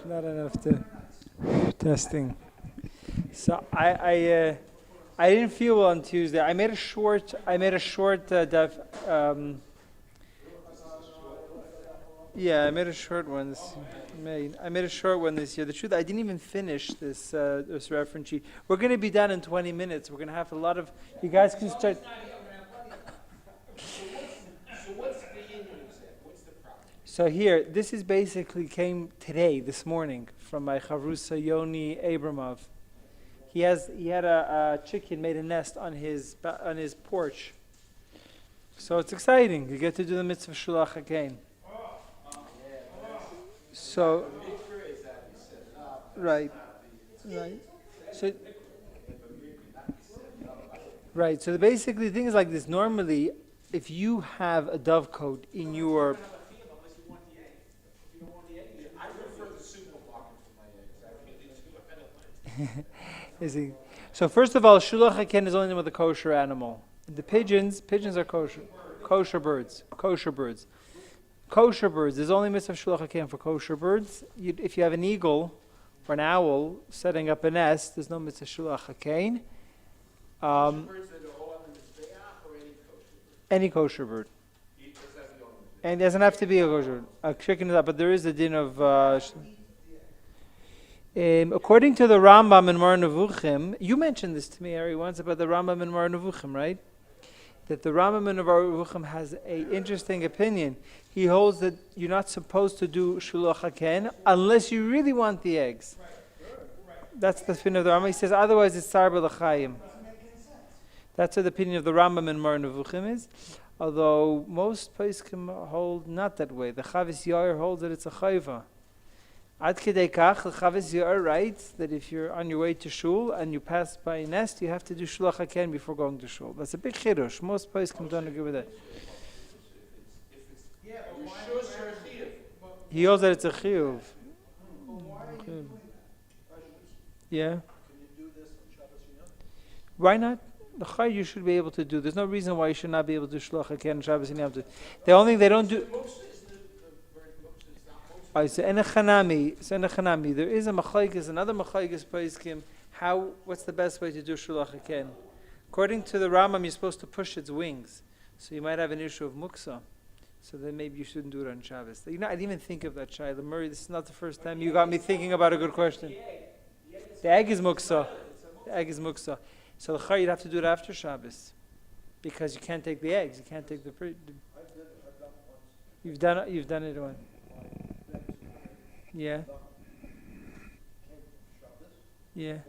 Not enough to testing. So I didn't feel well on Tuesday. I made a short yeah, I made a short one this year. The truth, I didn't even finish this reference sheet. We're going to be done in 20 minutes. We're going to have a lot of, you guys can start. So here, this is basically came today, this morning, from my Chavrusa Yoni Abramov. He had a chicken made a nest on his porch. So it's exciting. You get to do the mitzvah Shiluach HaKen. So, right. So basically, the thing is like this. Normally, if you have a dovecote in your is he? So first of all, Shiluach HaKen is only with a kosher animal. The pigeons are kosher birds. Kosher birds. There's only mitzvah Shiluach HaKen for kosher birds. If you have an eagle or an owl setting up a nest, there's no mitzvah Shiluach HaKen. Kosher birds that are all on the mizbeach or any kosher bird? And it doesn't have to be a kosher bird. A chicken is up, but there is a din of. According to the Rambam in Mar Nevuchim, you mentioned this to me, Ari, once about the Rambam in Mar Nevuchim, right? That the Rambam in Mar Nevuchim has an interesting opinion. He holds that you're not supposed to do Shiluach HaKen unless you really want the eggs. That's the opinion of the Rambam. He says otherwise it's Sar B'Lachayim. That's what the opinion of the Rambam in Mar Nevuchim is. Although most poskim hold not that way. The Chavis Yair holds that it's a chayva. Ad Kedei Kach, the Chavis Yair writes that if you're on your way to shul and you pass by a nest, you have to do Shiluach HaKen before going to shul. That's a big chidush. Most poskim don't agree with that. He holds that it's a chiyuv. Yeah. Why not? You should be able to do. There's no reason why you should not be able to do Shiluach HaKen and Shabbos and Yom Tov. The only thing they don't do. So enechanami. There is a machlokes, another machlokes poskim. What's the best way to do Shiluach HaKen? According to the Rambam, you're supposed to push its wings, so you might have an issue of muksa. So then maybe you shouldn't do it on Shabbos. I didn't even think of that, Shai. Murray, this is not the first time you got me thinking about a good question. The egg is muksa. So the you'd have to do it after Shabbos, because you can't take the eggs. You can't take the. You've done it once. Yeah. Yeah.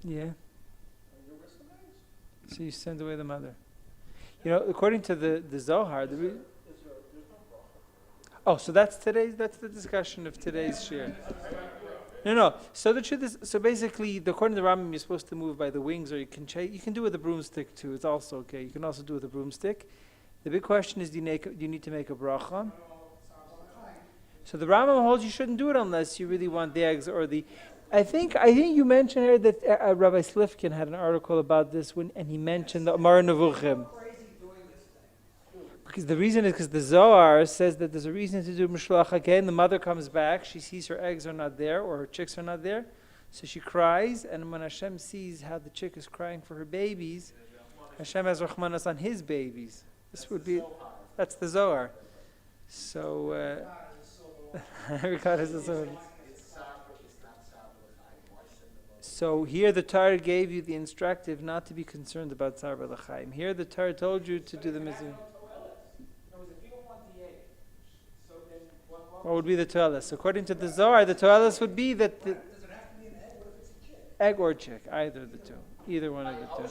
Yeah. So you send away the mother. According to the Zohar, so that's the discussion of today's shir. No. So the truth is, basically, according to the Rambam, you're supposed to move by the wings, or you can do it with a broomstick too. It's also okay. You can also do it with a broomstick. The big question is, do you need to make a bracha? So the Rambam holds you shouldn't do it unless you really want the eggs or the. I think you mentioned here that Rabbi Slifkin had an article about this and he mentioned the Mar Nevuchim. Because the reason is because the Zohar says that there's a reason to do Shiluach HaKen. The mother comes back, she sees her eggs are not there or her chicks are not there, so she cries. And when Hashem sees how the chick is crying for her babies, Hashem has Rahmanas on his babies. That's the Zohar. So, so here the Torah gave you the instructive not to be concerned about Sar B'Lachayim. Here the Torah told you to do the mitzvah. What would be the toilet? According to the Zohar, the toilet would be that the egg or chick, either of the two, either one of the two.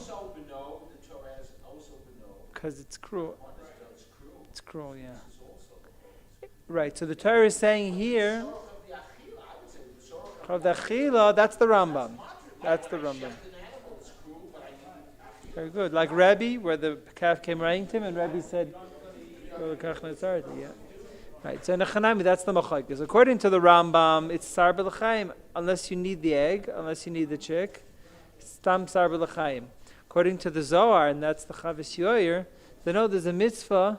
Because it's cruel. It's cruel, yeah. Right. So the Torah is saying here, of the achila, that's the Rambam. Very good. Like Rabbi, where the calf came running to him, and Rabbi said, yeah. Right, so Nechanami, that's the machlokes. According to the Rambam, it's Sar B'Lachayim, unless you need the egg, unless you need the chick. It's Tam Sar B'Lachayim. according to the Zohar, and that's the Chavis Yoyer, they know there's a mitzvah.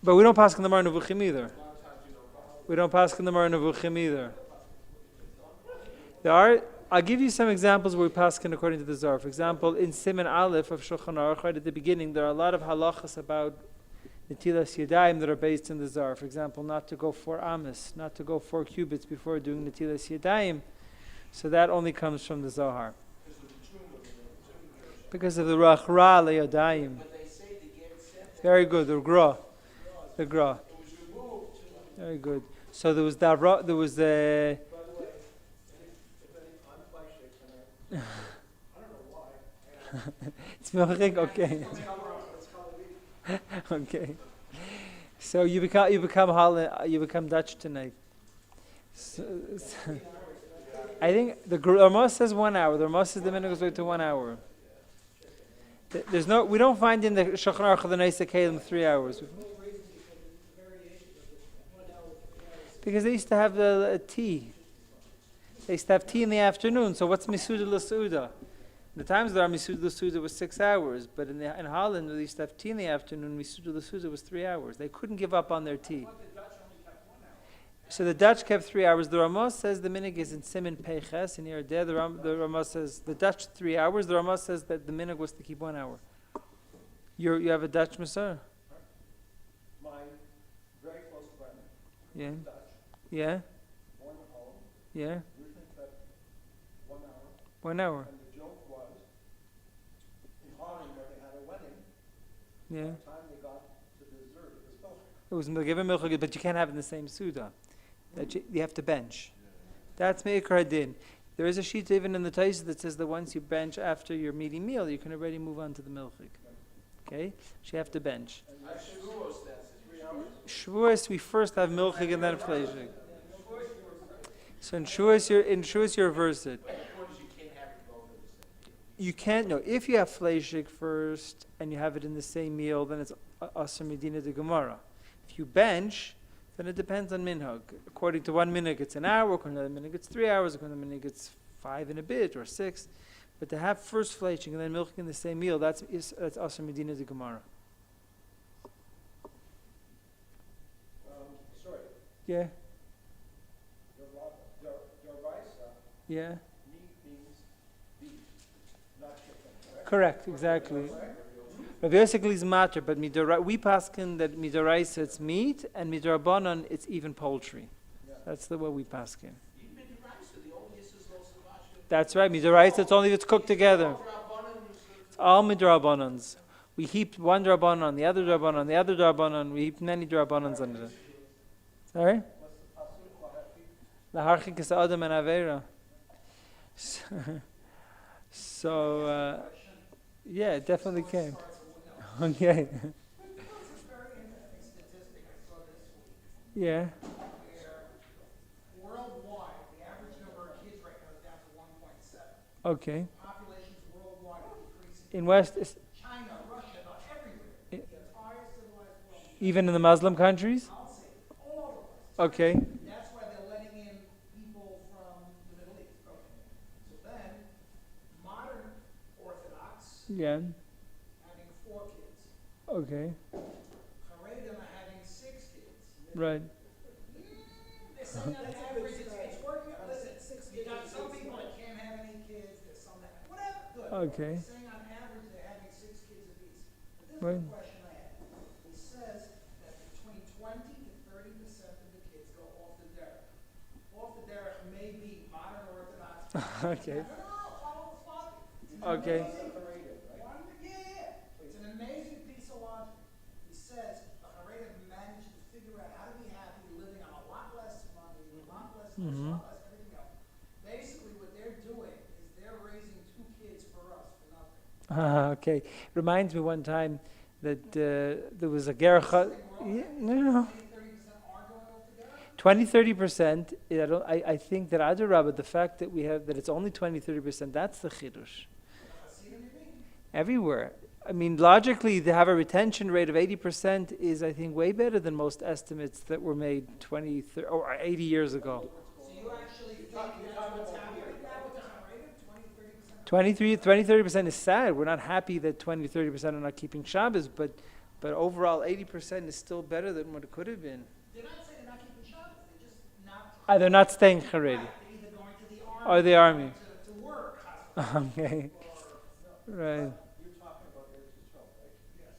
But we don't pass in the Mar Nevuchim either. We don't pass in the Mar Nevuchim either. I'll give you some examples where we pass according to the Zohar. For example, in Siman Aleph of Shulchan Aruch, right at the beginning, there are a lot of halachas about Netilas Yadayim that are based in the Zohar. For example, not to go 4 amas, not to go 4 cubits before doing Netilas Yadayim. So that only comes from the Zohar. Because of the Rachra Le'Yadayim. Very good, the Gra. The Gra. Very good. So there was the it's milchik, okay. Okay. So you become Dutch tonight. I think the Ramah says 1 hour. The Ramah says the minhag goes back to 1 hour. We don't find in the Shulchan Aruch the Neisa Kalim 3 hours. Because they used to have the tea. They used to have tea in the afternoon. So what's Misuda L'Suda? The times there are Misuda L'Suda was 6 hours, but in Holland they used to have tea in the afternoon. Misuda L'Suda was 3 hours. They couldn't give up on their tea. So the Dutch kept 3 hours. The Ramah says the minhag is in Siman Peches, and here there the Ramah says the Dutch 3 hours. The Ramah says that the minhag was to keep 1 hour. You have a Dutch Maser? My very close friend. Yeah. Dutch. Yeah. Born at home. Yeah. Usually said 1 hour. 1 hour. And the joke was in Holland where they had a wedding. Yeah. By the time they got to the dessert, it was milk. It was given milchig, but you can't have it in the same suda. That you have to bench. That's meikar din. There is a sheet even in the Taisa that says that once you bench after your meaty meal, you can already move on to the milchig. Okay, so you have to bench. Shavuos, we first have milchig and then fleishig. So in Shavuos you reverse it. You can't. No, if you have fleishig first and you have it in the same meal, then it's asur medina de Gemara. If you bench, then it depends on minhag. According to one minhag, it's an hour. According to another minhag, it's 3 hours. According to another minhag, it's 5 and a bit or 6. But to have first fleishing and then milking in the same meal, that's asur medina de Gemara. Sorry. Yeah. Yeah. Meat means beef, not chicken. Correct. Exactly. Rav Yosef is matter, but we paskin that midoraisa it's meat and midorabanan it's even poultry. Yeah. That's the way we paskin. That's right. Midoraisa it's only if it's cooked together. It's all midorabanans. We heap one drabanan, the other drabanan, the other drabanan. We heap many drabanans under it. Sorry. Laharchik is Adam and Avera. So yeah, it definitely came. Okay. Yeah. Worldwide, the average number of kids right now is down to 1.7. Okay. Populations worldwide are decreasing. In West, China, Russia, everywhere. The entire civilized world. Even in the Muslim countries? I'll say all of us. Okay. That's why they're letting in people from the Middle East. Okay. So then, modern Orthodox Yeah. having 4 kids. Okay. Haredim are having 6 kids. Right. They're saying on average it's working. Listen, you got some people that can't have any kids. There's some that whatever. Good. Okay. They're saying on average they're having 6 kids apiece. But this Right. is the question I have. He says that between 20 to 30% of the kids go off the derech. Off the derech may be modern Orthodox. Okay. No, follow the father. Okay. It's an amazing piece of logic. He says the Haredim managed to figure out how to be happy living on a lot less money, a lot less, a lot less everything else. Basically, what they're doing is they're raising 2 kids for us for nothing. Okay. Reminds me one time that there was a gercha. Yeah, no. 20-30%. I think that Adarabba, the fact that we have that it's only 20-30%, that's the chidush. Everywhere. I mean, logically, to have a retention rate of 80% is, I think, way better than most estimates that were made 20, 30, or 80 years ago. So you actually think that's what's happening now with the Haredim, 30% is sad. We're not happy that 20-30% are not keeping Shabbos, but overall 80% is still better than what it could have been. They're not saying they're not keeping Shabbos. They're just not. They're not staying Haredi. They're either going to the army Or the army. to work. Hospital, Okay. or, Right. You're talking about Eretz Yisrael, right? yes.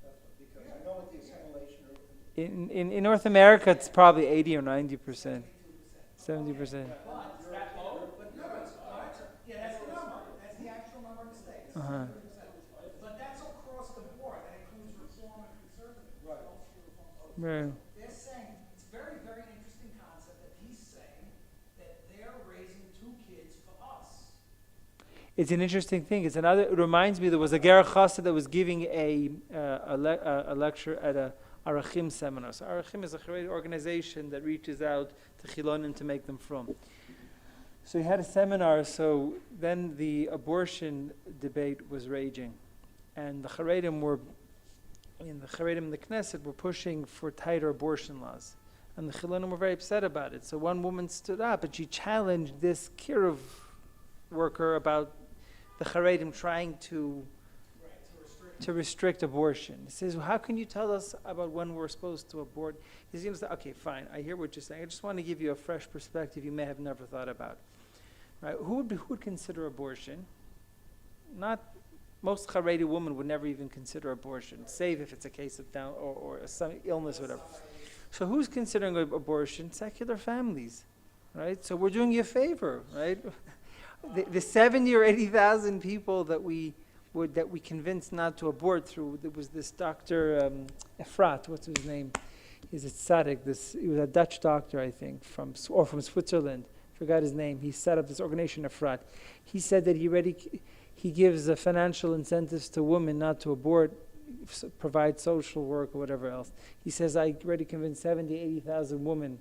That's what, because I know with the assimilation or. In North America, it's probably 80 or 90%. 70%. But no, yeah, that's the number. That's the actual number of mistakes. Uh-huh. But that's across the board. That includes reform and conservative. Right. Right. They're saying, it's very, very interesting concept that he's saying that they're raising 2 kids for us. It's an interesting thing. It reminds me, there was a Ger Chassid that was giving a lecture at a Arachim seminar. So Arachim is a Haredi organization that reaches out to Chilonim to make them from. So he had a seminar, so then the abortion debate was raging. And the Haredim in the Knesset were pushing for tighter abortion laws. And the Chilonim were very upset about it. So one woman stood up and she challenged this Kiruv worker about the Haredim trying to restrict abortion. He says, well, how can you tell us about when we're supposed to abort? He's going to say, okay, fine, I hear what you're saying. I just want to give you a fresh perspective you may have never thought about. Right? Who would consider abortion? Not most Haredi women would never even consider abortion, save if it's a case of down or some illness or whatever. So who's considering abortion? Secular families, right? So we're doing you a favor, right? The 70 or 80,000 people that we convinced not to abort through, there was this Dr. Efrat, what's his name? He's a tzaddik. He was a Dutch doctor, I think, from Switzerland. Forgot his name. He set up this organization, Efrat. He said that he gives financial incentives to women not to abort, provide social work or whatever else. He says, I already convinced 70, 80,000 women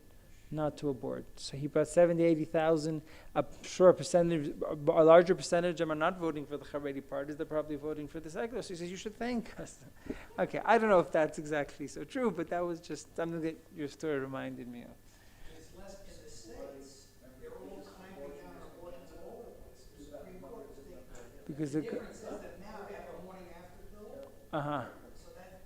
not to abort. So he brought 70, 80,000. I'm sure a larger percentage of them are not voting for the Haredi parties. They're probably voting for the secular. So he says, you should thank us. Okay, I don't know if that's exactly so true, but that was just something that your story reminded me of. It's less in the States. They're all clamping down on abortions all over the place. The Supreme Court is taking. Because The difference is that now they have a morning after pill. So that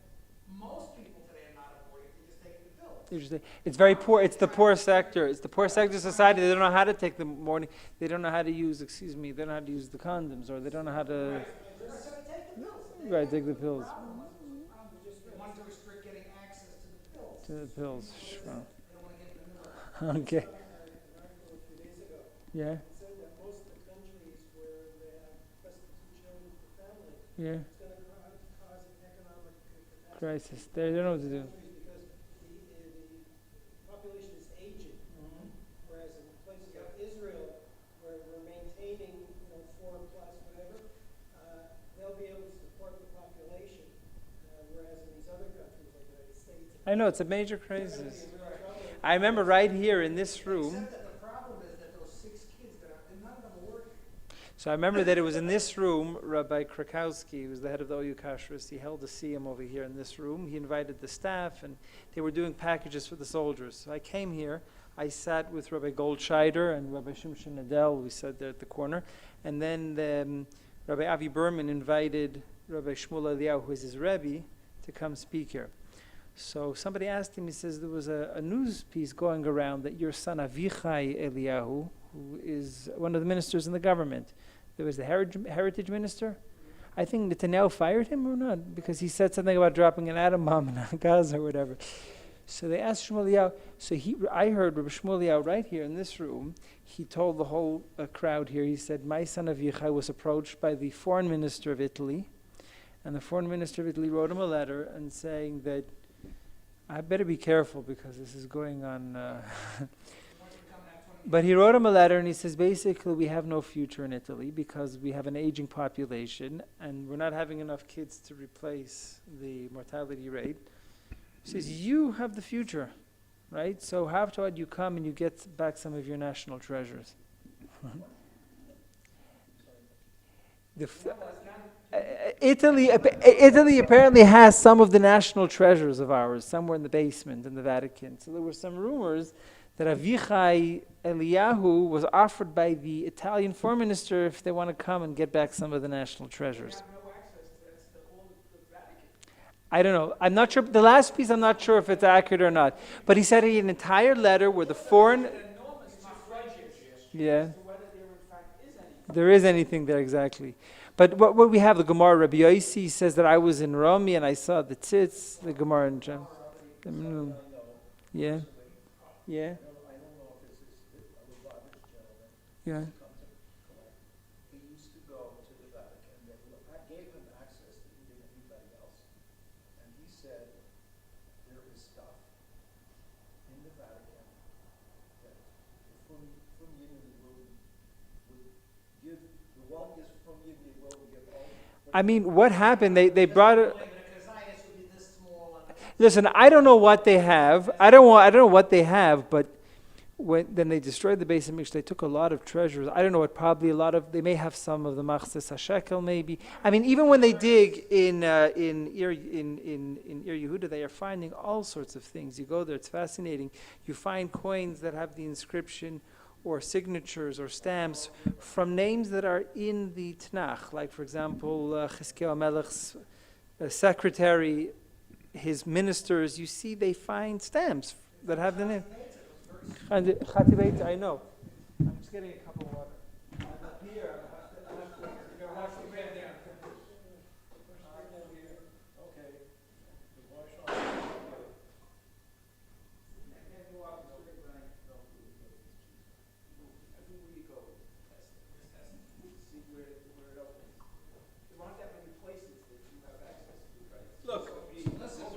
most people today are not aborting. They're just taking the pill. Interesting. It's very poor. It's the poor sector. It's the poor sector society. They don't know how to take the morning. They don't know how to use. They don't know how to use the condoms, or they don't know how to. So they take the pills. Right, take the pills. They want to restrict getting access to the pills. To the pills. Sure. They don't want to get in the middle. Okay. Article a few days ago. Yeah. It said that most of the countries where they have less than 2 children per family, Yeah. it's going to cause an economic catastrophe. Crisis. They don't know what to do. Because the population is aging, whereas in places like Israel, where we're maintaining 4 plus whatever, they'll be able to support the population, whereas in these other countries like the United States, I know it's a major crisis. they're in trouble. I remember right here in this room. Except that the problem is that those 6 kids none of them are working. So I remember that it was in this room, Rabbi Krakowski, who was the head of the OUisrael, he held a siyum over here in this room. He invited the staff, and they were doing packages for the soldiers. So I came here. I sat with Rabbi Goldscheider and Rabbi Shimshon Adel. We sat there at the corner. And then Rabbi Avi Berman invited Rabbi Shmuel Eliyahu, who is his Rebbe, to come speak here. So somebody asked him, he says, there was a news piece going around that your son Avichai Eliyahu, who is one of the ministers in the government, there was the heritage minister. I think Netanyahu fired him or not, because he said something about dropping an atom bomb in Gaza or whatever. So they asked Shmuel Eliyahu. So I heard Rabbi Shmuel Eliyahu right here in this room. He told the whole crowd here, he said, my son Avichai was approached by the foreign minister of Italy, and the foreign minister of Italy wrote him a letter and saying that I better be careful because this is going on. But he wrote him a letter and he says, basically, we have no future in Italy because we have an aging population and we're not having enough kids to replace the mortality rate. He says, you have the future, right? So how about you come and you get back some of your national treasures? Italy apparently has some of the national treasures of ours somewhere in the basement in the Vatican. So there were some rumors that Avichai Eliyahu was offered by the Italian foreign minister if they want to come and get back some of the national treasures. I don't know. I'm not sure. The last piece, I'm not sure if it's accurate or not. But he said an entire letter where the foreign... Yeah. There is anything there, exactly. But what we have, the Gemara, Rabbi Yossi says that I was in Rami and I saw the tzitz, the Gemara in Jem. Yeah. Yeah. Yeah. He used to go to the Vatican. They gave him access that he didn't anybody else. And he said there is stuff in the Vatican that from Yidden will give, the one is from Yidden will give all. I mean, what happened? They brought it. Listen, I don't know what they have. I don't know what they have, but then they destroyed the Beis Hamikdash. They took a lot of treasures. I don't know what. Probably a lot of. They may have some of the Machzis HaShekel. Maybe. I mean, even when they dig in Ir Yehuda, they are finding all sorts of things. You go there; it's fascinating. You find coins that have the inscription, or signatures, or stamps from names that are in the Tanakh. Like, for example, Chizkiyahu Melech's secretary, his ministers. You see, they find stamps that have the name. Chatibeit, I know. I'm just getting a cup of water. Here,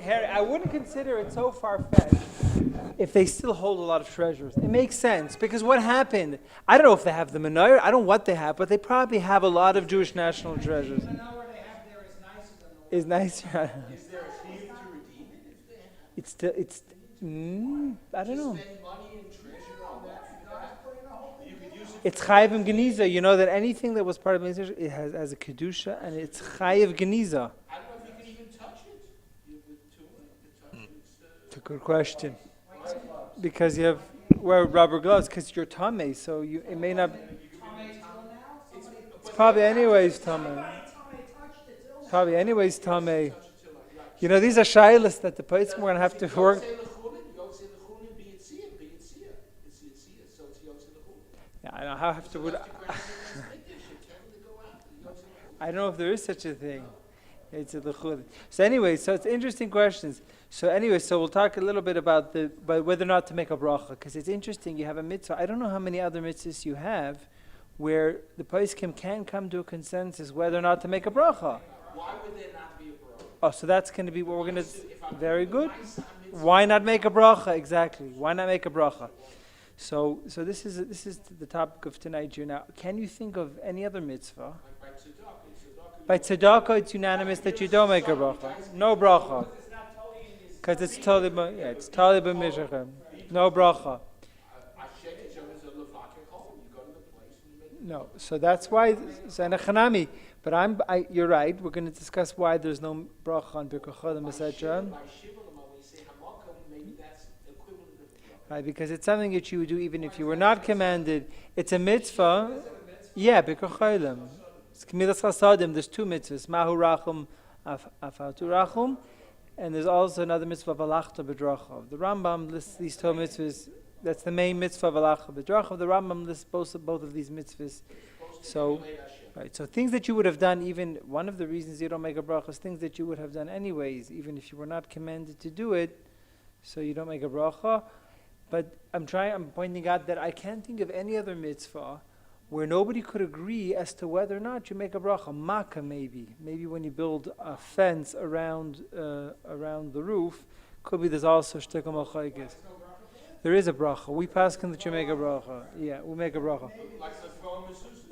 Harry, I wouldn't consider it so far-fetched if they still hold a lot of treasures. It makes sense, because what happened, I don't know if they have the menorah, I don't know what they have, but they probably have a lot of Jewish national treasures. The menorah they have there is nicer than the one. Is nicer. Is there a thief to redeem it if they have? It's still, I don't know. Spend money and treasure on that? You could use it. It's Chayiv and Geniza. You know that anything that was part of Israel, it has a Kedusha, and it's Chayiv Geniza. I don't know if you can even touch it. You would touch it. It's a good question. Because you have wear rubber gloves, because you're Tameh, so it may not. It's probably anyways Tameh. Probably anyways Tameh. You know, these are shilas that the Poskim we're going to have to work. Yeah, I don't have to. I don't know if there is such a thing. It's a l'chud. So anyway, so it's interesting questions. So anyway, so we'll talk a little bit about whether or not to make a bracha, because it's interesting. You have a mitzvah. I don't know how many other mitzvahs you have where the poskim can come to a consensus whether or not to make a bracha. Why would there not be a bracha? Oh, so that's going to be what we're going to. Very good. Why not make a bracha? Exactly. Why not make a bracha? So this is the topic of tonight. Here now, can you think of any other mitzvah? By tzedakah, it's unanimous that you don't make a bracha. No bracha. Because it's totally b'mishachem. No bracha. No, so that's why. So but you're right. We're going to discuss why there's no bracha on Birkat Chodim, etc. Right, because it's something that you would do even if you were not commanded. It's a mitzvah. Yeah, Birkat Chodim. It's Kmilas Chasadim. There's two mitzvahs. Mahu Rachum, Afatu Rachum. And there's also another mitzvah, Valachta B'drachav. The Rambam lists these two mitzvahs. That's the main mitzvah, Valachta B'drachav. The Rambam lists both of these mitzvahs. So, right. So things that you would have done, even one of the reasons you don't make a bracha is things that you would have done anyways, even if you were not commanded to do it. So you don't make a bracha. But I'm pointing out that I can't think of any other mitzvah where nobody could agree as to whether or not you make a bracha. Makkah, maybe when you build a fence around the roof, could be there's also shtika machaykes. There is a bracha. We paskin that you make a bracha. Yeah, we make a bracha. Like the throwing mezuzahs.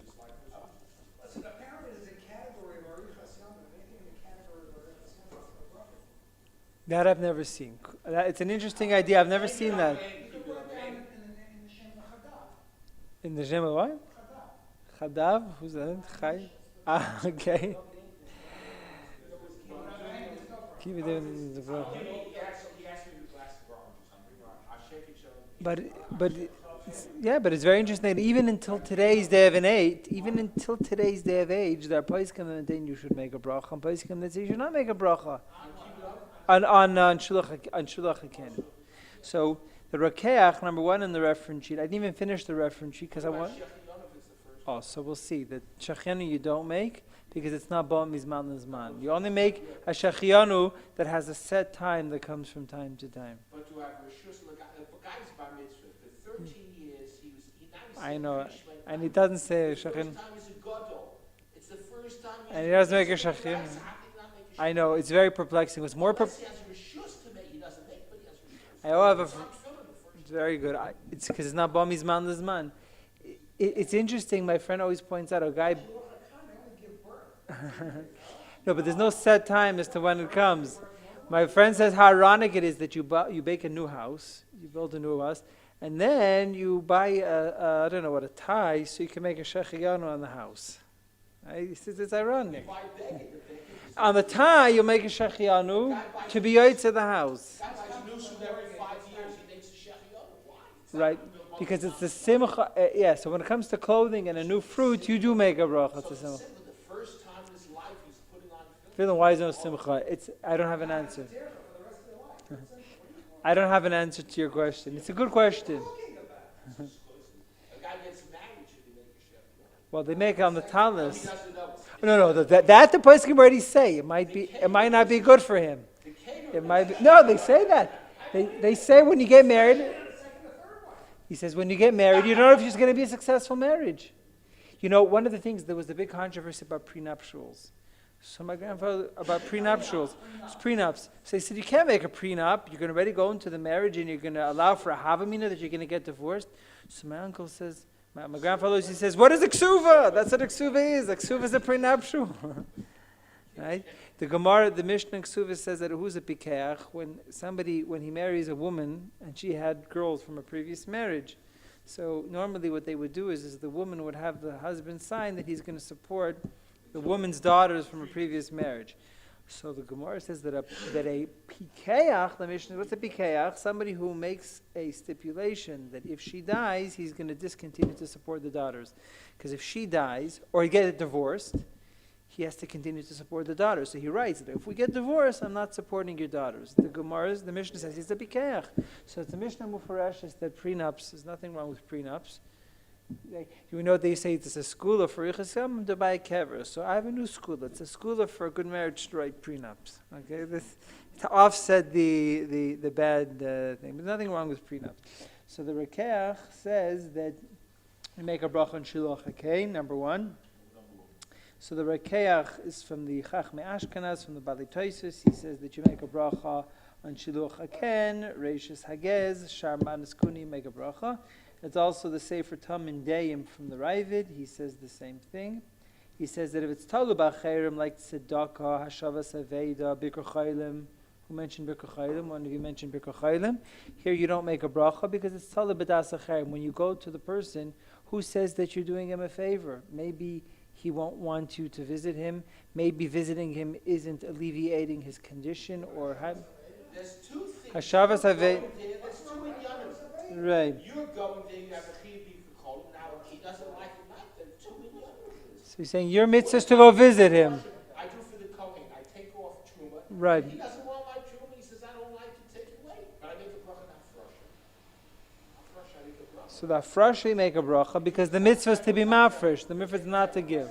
Listen, apparently there's a category of arichas yomim. Anything in the category of arichas yomim is a bracha. That I've never seen. It's an interesting idea. I've never seen that. You could put it down in the Shem Chadav. In the Shem of what? Chadav? Who's that? Chai? Okay. Keep it in the bracha. He asked me to glass of orange or something. But but it's very interesting that even until today's day of age, there are poskim that think you should make a bracha, and poskim that say you should not make a bracha on Shiluach HaKen. So the Rakeach, number one in the reference sheet. I didn't even finish the reference sheet because I want. Oh, so we'll see that shachianu you don't make because it's not ba mizman lizman. You only make a shachianu that has a set time that comes from time to time. But to have reshus, the guy's bar mitzvah for 13 years, I know, and he doesn't say a shachin. It's the first time And he doesn't make a shachin. I know, it's very perplexing. What's more I have a. It's very good. It's because it's not ba mizman lizman. It's interesting. My friend always points out a guy. No, but there's no set time as to when it comes. My friend says how ironic it is that you bake a new house, you build a new house, and then you buy a tie, so you can make a shechiyanu on the house. Right? He says it's ironic. On the tie, you make a shechiyanu to be out to the house. Right, because it's the simcha. So when it comes to clothing and a new fruit, you do make a bracha. It's a simcha. Feeling why is no simcha? I don't have an answer. I don't have an answer to your question. It's a good question. Well, they make it on the talis. No. That the person can already say. It might not be good for him. It might be. No, they say that. They say when you get married. He says when you get married, you don't know if it's going to be a successful marriage. You know, one of the things, there was a big controversy about prenuptials. So my grandfather, about prenuptials, it's prenups. So he said, you can't make a prenup. You're going to already go into the marriage and you're going to allow for a havamina that you're going to get divorced. So my uncle says, my grandfather, he says, what is a ksuva? That's what a ksuva is. A ksuva is a prenuptial. Right? The Gemara, the Mishnah in Ksuva says that who's a pikeach when he marries a woman and she had girls from a previous marriage. So normally what they would do is the woman would have the husband sign that he's going to support the woman's daughters from a previous marriage. So the Gemara says that a pikeach, the Mishnah, what's a pikeach? Somebody who makes a stipulation that if she dies, he's going to discontinue to support the daughters. Because if she dies, or he gets divorced, he has to continue to support the daughters. So he writes that if we get divorced, I'm not supporting your daughters. The Mishnah says he's a pikeach. So it's the Mishnah Mufaresh that prenups, there's nothing wrong with prenups. You know they say it's a skula for yichasam to buy a kever. So I have a new skula. It's a skula for a good marriage to write prenups. Okay, to offset the bad thing. But nothing wrong with prenups. So the Rakeach says that we make a bracha on Shiluach HaKen, number one. So the Rakeach is from the Chachmei Ashkenaz, from the Bali Toisus. He says that you make a bracha on Shiluach HaKen, Reishis Hagez, Shar Manas Kuni, make a bracha. It's also the Sefer Tam in Deim from the Ravid. He says the same thing. He says that if it's Talu B'Chayrim, like Tzedakah, Hashavas Aveda, Bikkur Chaylim, who mentioned Bikkur Chaylim? One of you mentioned Bikkur Chaylim. Here you don't make a bracha because it's Talu B'das Achayrim. When you go to the person who says that you're doing him a favor, maybe he won't want you to visit him. Maybe visiting him isn't alleviating his condition or there's two things. Hashavas Aveda. There's two minyanim. Right. You're going there, you have a chiyuv for kol. Now he doesn't like it, not the two minyanim. So he's saying your mitzvah is to go visit him. I do for the kohen. I take off truma. Right. He doesn't want my truma. He says I don't like to take it away. But I make a bracha not fresh. I make a bracha. So the fresh we make a bracha because the mitzvah is to be mafresh. The mitzvah is not to give.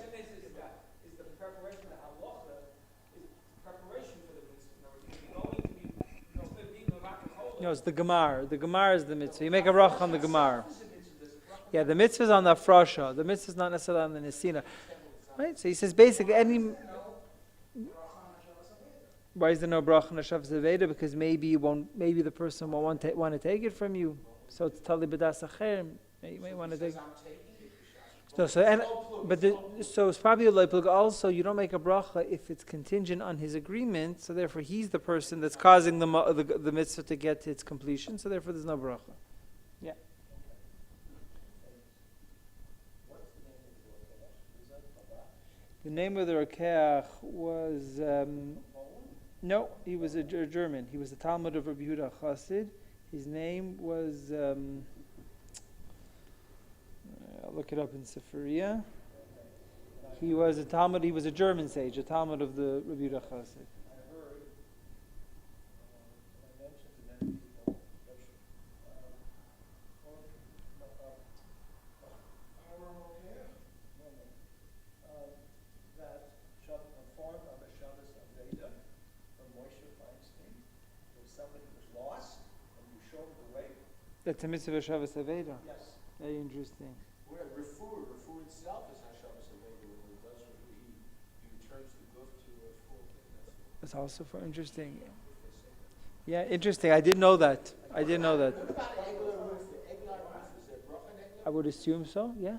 No, it's the Gemar. The Gemar is the mitzvah. You make a bracha on the Gemar. Yeah, the mitzvah is on the Afrasha. The mitzvah is not necessarily on the Nesina. Right? So he says basically any... Why is there no bracha on Hashavas Aveda? Because maybe the person won't want to take it from you. So it's Tali B'das Acher. You may want to take it. No, so it's probably like also you don't make a bracha if it's contingent on his agreement. So therefore he's the person that's causing the mitzvah to get to its completion. So therefore there's no bracha. Yeah. The name of the Rakeach was no, he was a German. He was the Talmud of Rabbi Yehuda Chassid. His name was, I'll look it up in Sefaria. He was a Talmud, he was a German sage, a Talmud of the Rabbi Yehuda Chassid. I heard, I mentioned to many people, that formed of a Shabbos Aveda from Moshe Feinstein. If somebody was lost and you showed them the way. That's a mitzvah of Shabbos Aveda. Yes. Very interesting. Where Refu itself is not Shabbos Aveda. When he does Refu, he returns the goof to a full thing. That's also for interesting. Yeah, interesting. I didn't know that. I didn't know that. What about Egler Roof? Egler Roof, is there Bracha and Egler? I would assume so, yeah.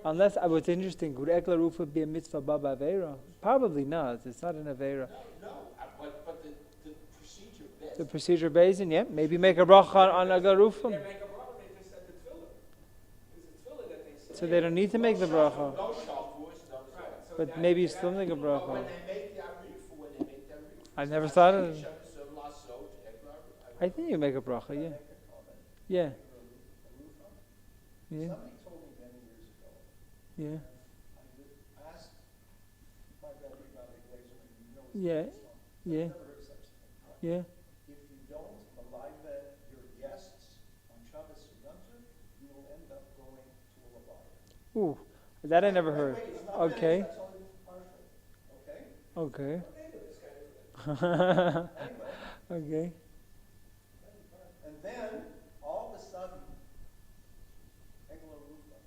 Unless, what's interesting, would Egler Roof be a mitzvah baba Aveira? Probably not. It's not an Aveira. No, but the procedure best. The procedure basin, yeah. Maybe make a bracha on Egler Roof. They make a bracha, they just said the tefillah. There's a tefillah that they say. So they don't need to make the bracha. No shalfus, no. Right, so But that- maybe you that- still make a But bracha. when they make that roof, I never thought of it. it. I think you make a bracha, yeah. Yeah. Yeah. Somebody told me many years ago, Yeah. I asked my Rabbi Glazer, and you know Yeah. this one. Yeah. I've never heard such a thing. Yeah. If you don't malaiva your guests on Shabbos Yontif, you will end up going to a levaya. Ooh, that I never heard. Wait, it's not Okay. finished, that's only partial. Okay? Okay. Anyway, Okay. and then, all of a sudden, Egler Rufa,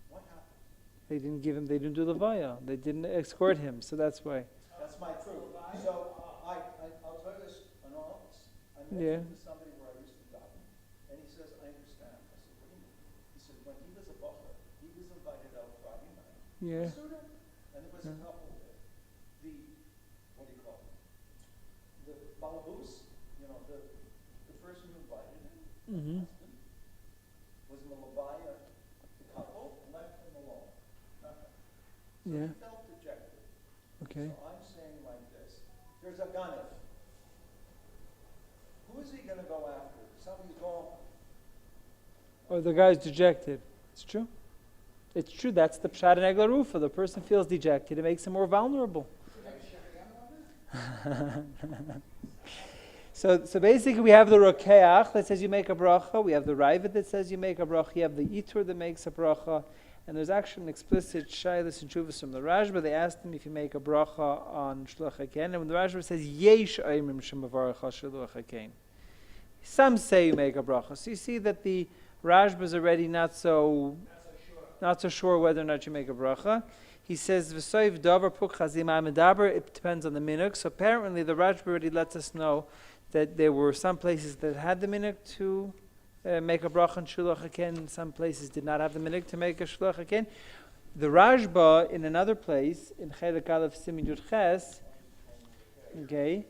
what happened? They didn't give him, they didn't do the vaya. They didn't escort him, so that's why. That's my truth. So, I'll tell you this, in all honesty. I Yeah. mentioned to somebody where I used to daven, and he says, I understand. I said, what do you mean? He said, when he was a butler, he was invited out Friday night. Yeah. And there was a couple there. What do you call it? The balabus, the person who invited him, Mm-hmm. husband, was Malabaya, the couple, and left him alone. Nothing. So Yeah. he felt dejected. Okay. So I'm saying like this, there's a ganef. Who is he going to go after? Somebody's going, Oh, the guy's dejected. It's true. It's true. That's the pshat in Egler Rufa. The person feels dejected. It makes him more vulnerable. So basically, we have the rokeach that says you make a bracha. We have the ravid that says you make a bracha. You have the itur that makes a bracha. And there's actually an explicit shaylas and shuvas from the Rashba. They asked him if you make a bracha on Shiluach HaKen. And when the Rashba says, yesh oimrim shemavarach al Shiluach HaKen. Some say you make a bracha. So you see that the Rashba is already not so sure whether or not you make a bracha. He says, "V'soiv davar puk chazim amidaber." It depends on the minhag. So apparently, the Rashba already lets us know that there were some places that had the minhag to make a bracha on Shiluach HaKen. Some places did not have the minhag to make a Shiluach HaKen. The Rashba in another place in Chelik Aleph Simin Yud Ches, okay,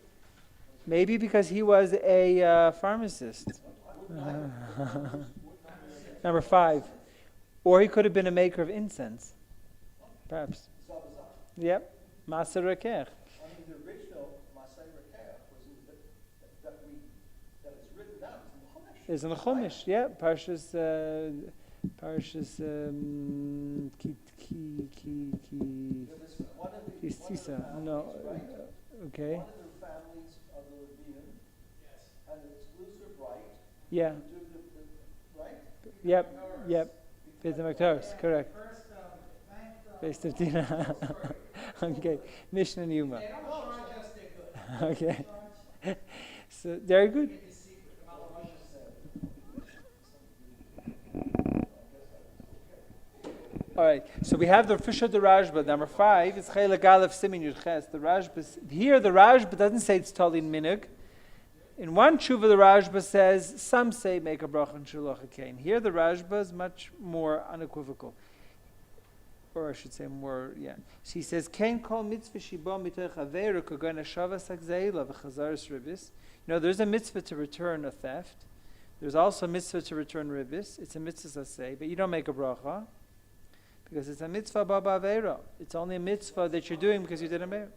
maybe because he was a pharmacist. Number 5. Or he could have been a maker of incense. Perhaps. Yep. Maser Rekech. I mean, the original Masay Rekech was that is written down. It's in the Chumash. Yeah. Parshas Kisisa. No. Okay. One of the families of the Levium had an exclusive right Yeah. to do the right? Yep. Beit HaMikdash. Correct. First, thank Based of Dina. Okay. Mishnah and Yuma. They don't charge us, they're good. Okay. So very good. Get the secret. All right, so we have the Fisher the Rashba. Number 5 is Chelik Aleph Simin Yud Ches. The Rashba here, the Rashba doesn't say it's Talin Minug. In one tshuva, the Rashba says some say make a bracha on Shiluach HaKen. Here, the Rashba is much more unequivocal, or I should say more. Yeah, she says Ken kol mitzvah shiba mitoch aveira kogan hashavas hakzeila v'chazaris ribis. There's a mitzvah to return a theft. There's also a mitzvah to return ribis. It's a mitzvah say, but you don't make a bracha. Because it's a mitzvah baba aveira. It's only a mitzvah that you're doing because you did a meir.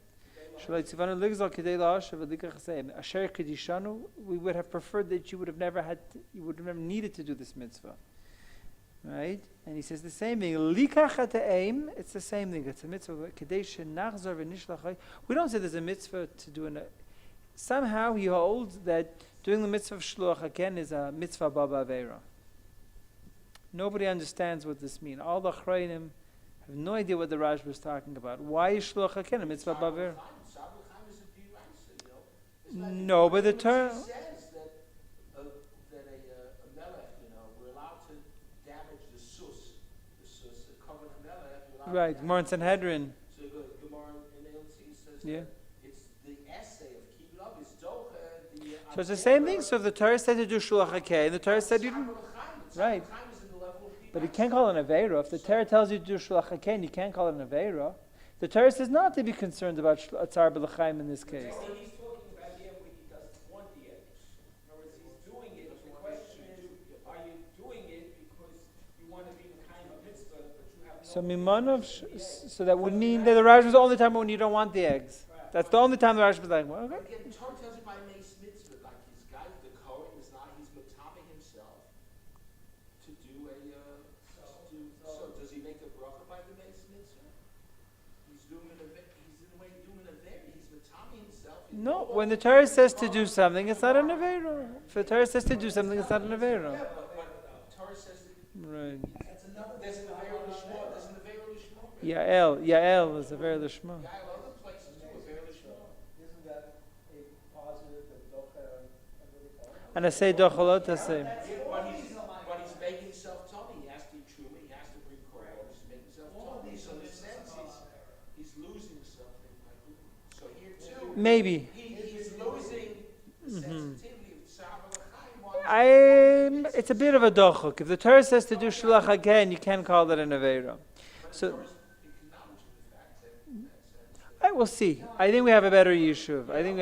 Shalai tzivanu ligzal kedei la'ashav v'likach chesed. Asher kedishanu, we would have preferred that you would have never needed to do this mitzvah. Right? And he says the same thing. Likach ha'te'eim, it's the same thing. It's a mitzvah. Kedei shenachzor v'nishlach. We don't say there's a mitzvah to do somehow he holds that doing the mitzvah of Shiluach HaKen is a mitzvah baba aveira. Nobody understands what this means. All the Achrayim have no idea what the Rashba was talking about. Why is Shiluach HaKen a mitzvah baba aveira? No, but the term... says that a melech, we're allowed to damage the sus, the common melech. Right, Gemara in Sanhedrin. So Gemara in ALT says Yeah. it's the essay of keeping up, it's docha, So it's the same thing. So if the Torah said to do Shiluach HaKen, the Torah said you didn't... Right. But you can't call it an Aveira. If the Torah tells you to do Shiluach HaKen, you can't call it an Aveira. The Torah says not to be concerned about Atzar B'L'chaim in this case. Well, he's talking about the end when he doesn't want the egg. In other words, he's doing it. The question is, are you doing it because you want to be the kind of mitzvah, but you have no... So Mimanov, so that would mean that the Rashba is the only time when you don't want the eggs. That's the only time the Rashba is like, well, okay. Again, Torah tells you by mace mitzvah, like his guy, the Kohen is not, he's matame himself to do a, so does he make a bracha by the mace mitzvah? He's doing an event, he's in a way doing an event, he's matame himself. No, when the Torah says to do something, it's not an Aveira. If the Torah says to do something, it's not an Aveira. Yeah, but Torah says that Right. there's an Aveira Lishma, there's an Aveira Lishma. Yael is a very Lishma. Yael, other places do Aveira Lishma. Isn't that a positive that docha really call it? And I say Docholot, I say. When he's making himself tummy, he has to eat truma, he has to bring korban, he's making himself tummy. So in a sense, he's losing something. So here too, Maybe. he's losing the sensitivity of tzar v'lachai. It's a bit of a dochuk. If the Torah says to do Shiluach HaKen, you can't call that an Aveira. So, I will see. I think we have a better yishuv. But here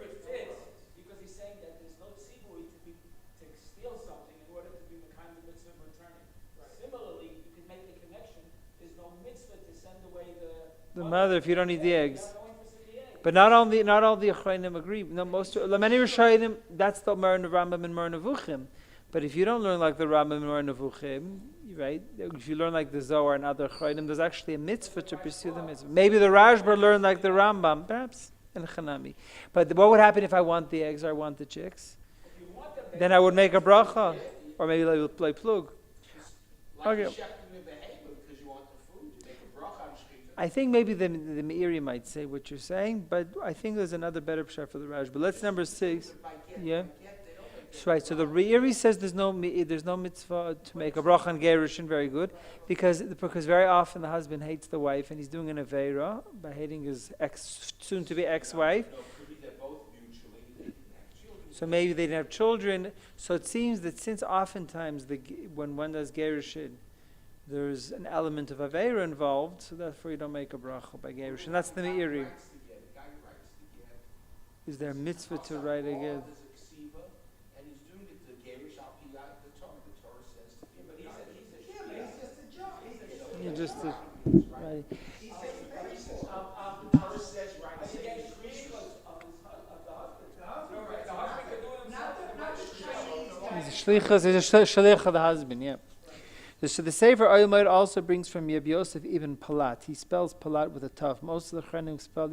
it fits because he's saying that there's no tzibui to steal something in order to be the kind of mitzvah of returning. Similarly, you can make the connection. There's no mitzvah to send away the mother if you don't eat the eggs. without going for the egg. But not all the Achrayim agree. No, many Rishonim, that's the Mer Rambam and Mer Nevuchim. But if you don't learn like the Rambam and Mer Nevuchim, right? If you learn like the Zohar and other Achrayim, there's actually a mitzvah to pursue the mitzvah. Maybe the Rashba learned like the Rambam, perhaps in Chanami. But what would happen if I want the eggs or I want the chicks? If you want them, Then I would make a bracha, or maybe I would play plug. Okay. Because you want the food, you make a bracha on shechita. I think maybe the Meiri might say what you're saying, but I think there's another better pshat for the Rashba. Let's number 6. Yeah. Right. So the Meiri says there's no mitzvah to make a bracha on gerushin. Very good, because very often the husband hates the wife and he's doing an aveira by hating his soon to be ex-wife. No, it could be they're both mutually, they didn't have children. So maybe they didn't have children. So it seems that since oftentimes when one does gerushin, there's an element of aveira involved, so therefore you don't make a bracha by gerushin. That's the Meiri. Is there a mitzvah to write again? And he's doing it to gerish al pi the Torah. The Torah says to him, but he's a job. You just right. The Torah says right. he gets shlichus of the husband. The husband can do it himself. He's a shliach of the husband. Yeah. So the Sefer Oymer also brings from Yeb Yosef ibn Palat. He spells Palat with a tav. Most of the Chrenim spell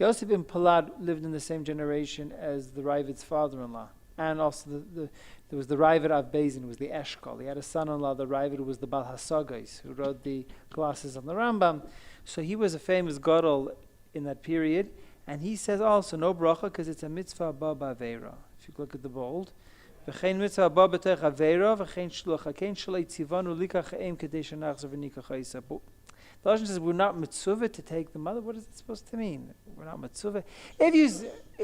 Yosef ibn Palat lived in the same generation as the Ravid's father-in-law. And also there was the Ravid of Bezin, who was the Eshkol. He had a son-in-law, the Ravid, who was the Bal Hasagais, who wrote the glosses on the Rambam. So he was a famous gadol in that period. And he says also, no bracha, because it's a mitzvah baba aveira. If you look at the bold. V'chein mitzvah baba betech aveira, v'chein Shiluach HaKen shalei tzivanu likach eim kedei shenachzor v'nikach ha'isa. The Lashon says we're not mitzvah to take the mother. What is it supposed to mean? We're not mitzvah.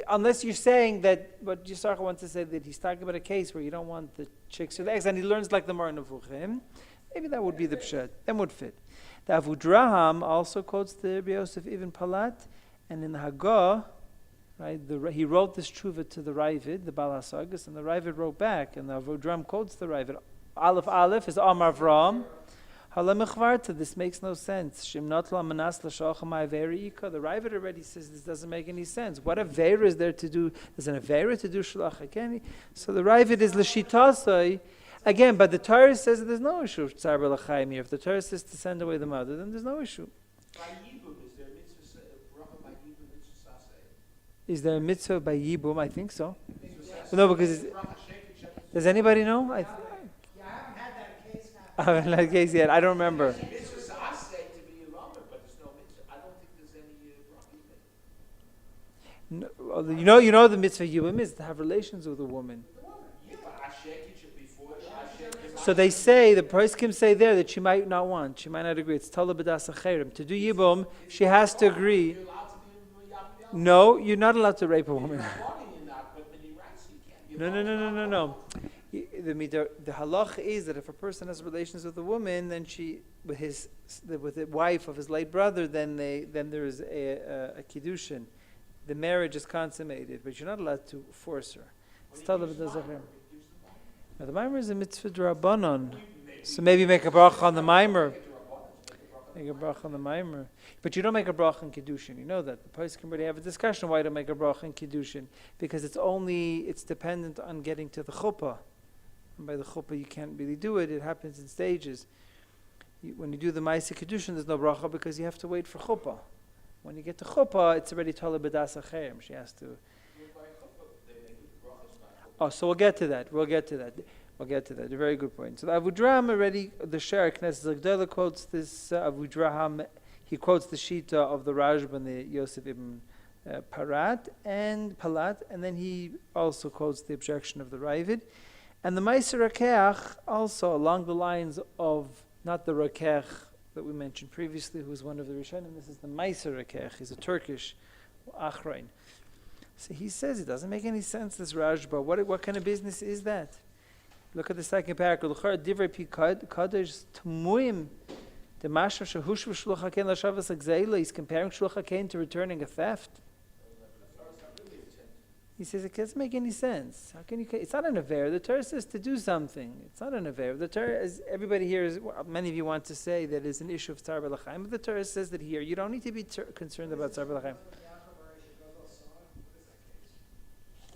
Unless you're saying that what Yisachar wants to say, that he's talking about a case where you don't want the chicks or the eggs, and he learns like the Mar Nevuchim, maybe that would be the pshat. That would fit. The Avudraham also quotes the Rabbi Yosef Ibn Palat, and in the Haggah, right, he wrote this tshuva to the Ravid, the Bal Hasagas, and the Ravid wrote back, and the Avudraham quotes the Ravid. Aleph is Amar Avram. Halamechvarta, this makes no sense. Shimnotla manas l'shalchamai ve'reika. The Ravid already says this doesn't make any sense. What avera is there to do? There's an avera to do Shiluach HaKen. So the Ravid is l'shitasai. Again, but the Torah says that there's no issue of tzar b'lachayim here. If the Torah says to send away the mother, then there's no issue. By Yibum, is there a mitzvah, bracha by Yibum, mitzvah saseh? Is there a mitzvah by Yibum? I think so. No, because does anybody know? Yeah, I haven't had that case happen. I haven't had a case yet. I don't remember. Mitzvah saseh to be a rummer, but there's no mitzvah. I don't think there's any bracha either. No, you know the mitzvah Yibum is to have relations with a woman. Yeah, but Ashek before Ashek. So they say, the poskim say there that she might not want, she might not agree. It's Tala B'das Acherim. To do Yibum, she has to agree. You're allowed to be a yabim yabim. No, you're not allowed to rape a woman. You're not, but when he writes, he can't. You're No. The halach is that if a person has relations with a woman, then with the wife of his late brother, then there is a kiddushin. The marriage is consummated, but you're not allowed to force her. It's Tala B'das Acherim. Now the mimer is a mitzvah d'Rabbanan, so maybe make a bracha on the mimer. Make a bracha on the mimer, but you don't make a bracha in kiddushin. You know that the poskim already have a discussion why you don't make a bracha in kiddushin, because it's dependent on getting to the chuppah, and by the chuppah you can't really do it. It happens in stages. When you do the ma'aseh kiddushin, there's no bracha because you have to wait for chuppah. When you get to chuppah, it's already Tala B'das Acherim. She has to. Oh, so we'll get to that. A very good point. So the Avudraham already, the Shar Knesset Zagdela quotes this Avudraham. He quotes the Shita of the Rajb and the Yosef ibn Palat, and then he also quotes the objection of the Ravid. And the Meiser Rakeach also along the lines of, not the Rakeach that we mentioned previously, who was one of the Rishonim. This is the Meiser Rakeach. He's a Turkish Achrain. So he says it doesn't make any sense, this Rajba. What kind of business is that? Look at the second paragraph. Divrei pi kadosh tmuim the mashma shehush v'shluach haken l'shavas ha'gzeila. He's comparing shluach haken to returning a theft. He says it doesn't make any sense. How can you? It's not an avera. The Torah says to do something. It's not an avera. The Torah, as everybody here is, many of you want to say that is an issue of tzar b'lachayim, but the Torah says that here you don't need to be concerned about tzar b'lachayim.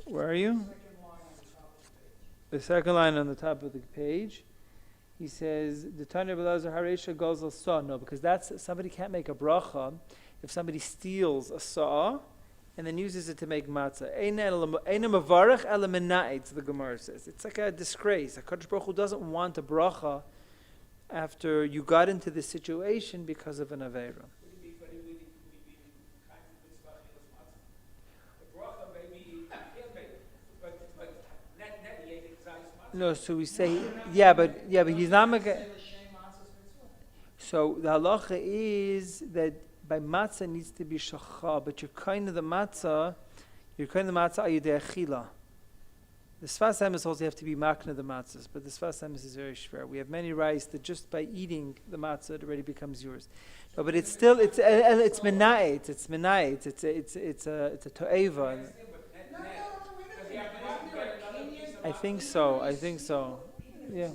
Where are you? The second line on the top of the page. He says, "The Tanya Belazar Haresha goes al saw." No, because somebody can't make a bracha if somebody steals a saw and then uses it to make matzah. Eina mavarach ela mena'etz, the Gemara says. It's like a disgrace. HaKadosh Baruch Hu doesn't want a bracha after you got into this situation because of an avera. No, so we say, but he's not making. So the halacha is that by matzah needs to be shachah, but you're kind of the matzah ayudei achila. The Sfas Emes also have to be makna the matzahs, but the Sfas Emes is very shver. We have many rice that just by eating the matzah it already becomes yours. No, but it's still it's menait, it's a to'eva. I think so. Yeah.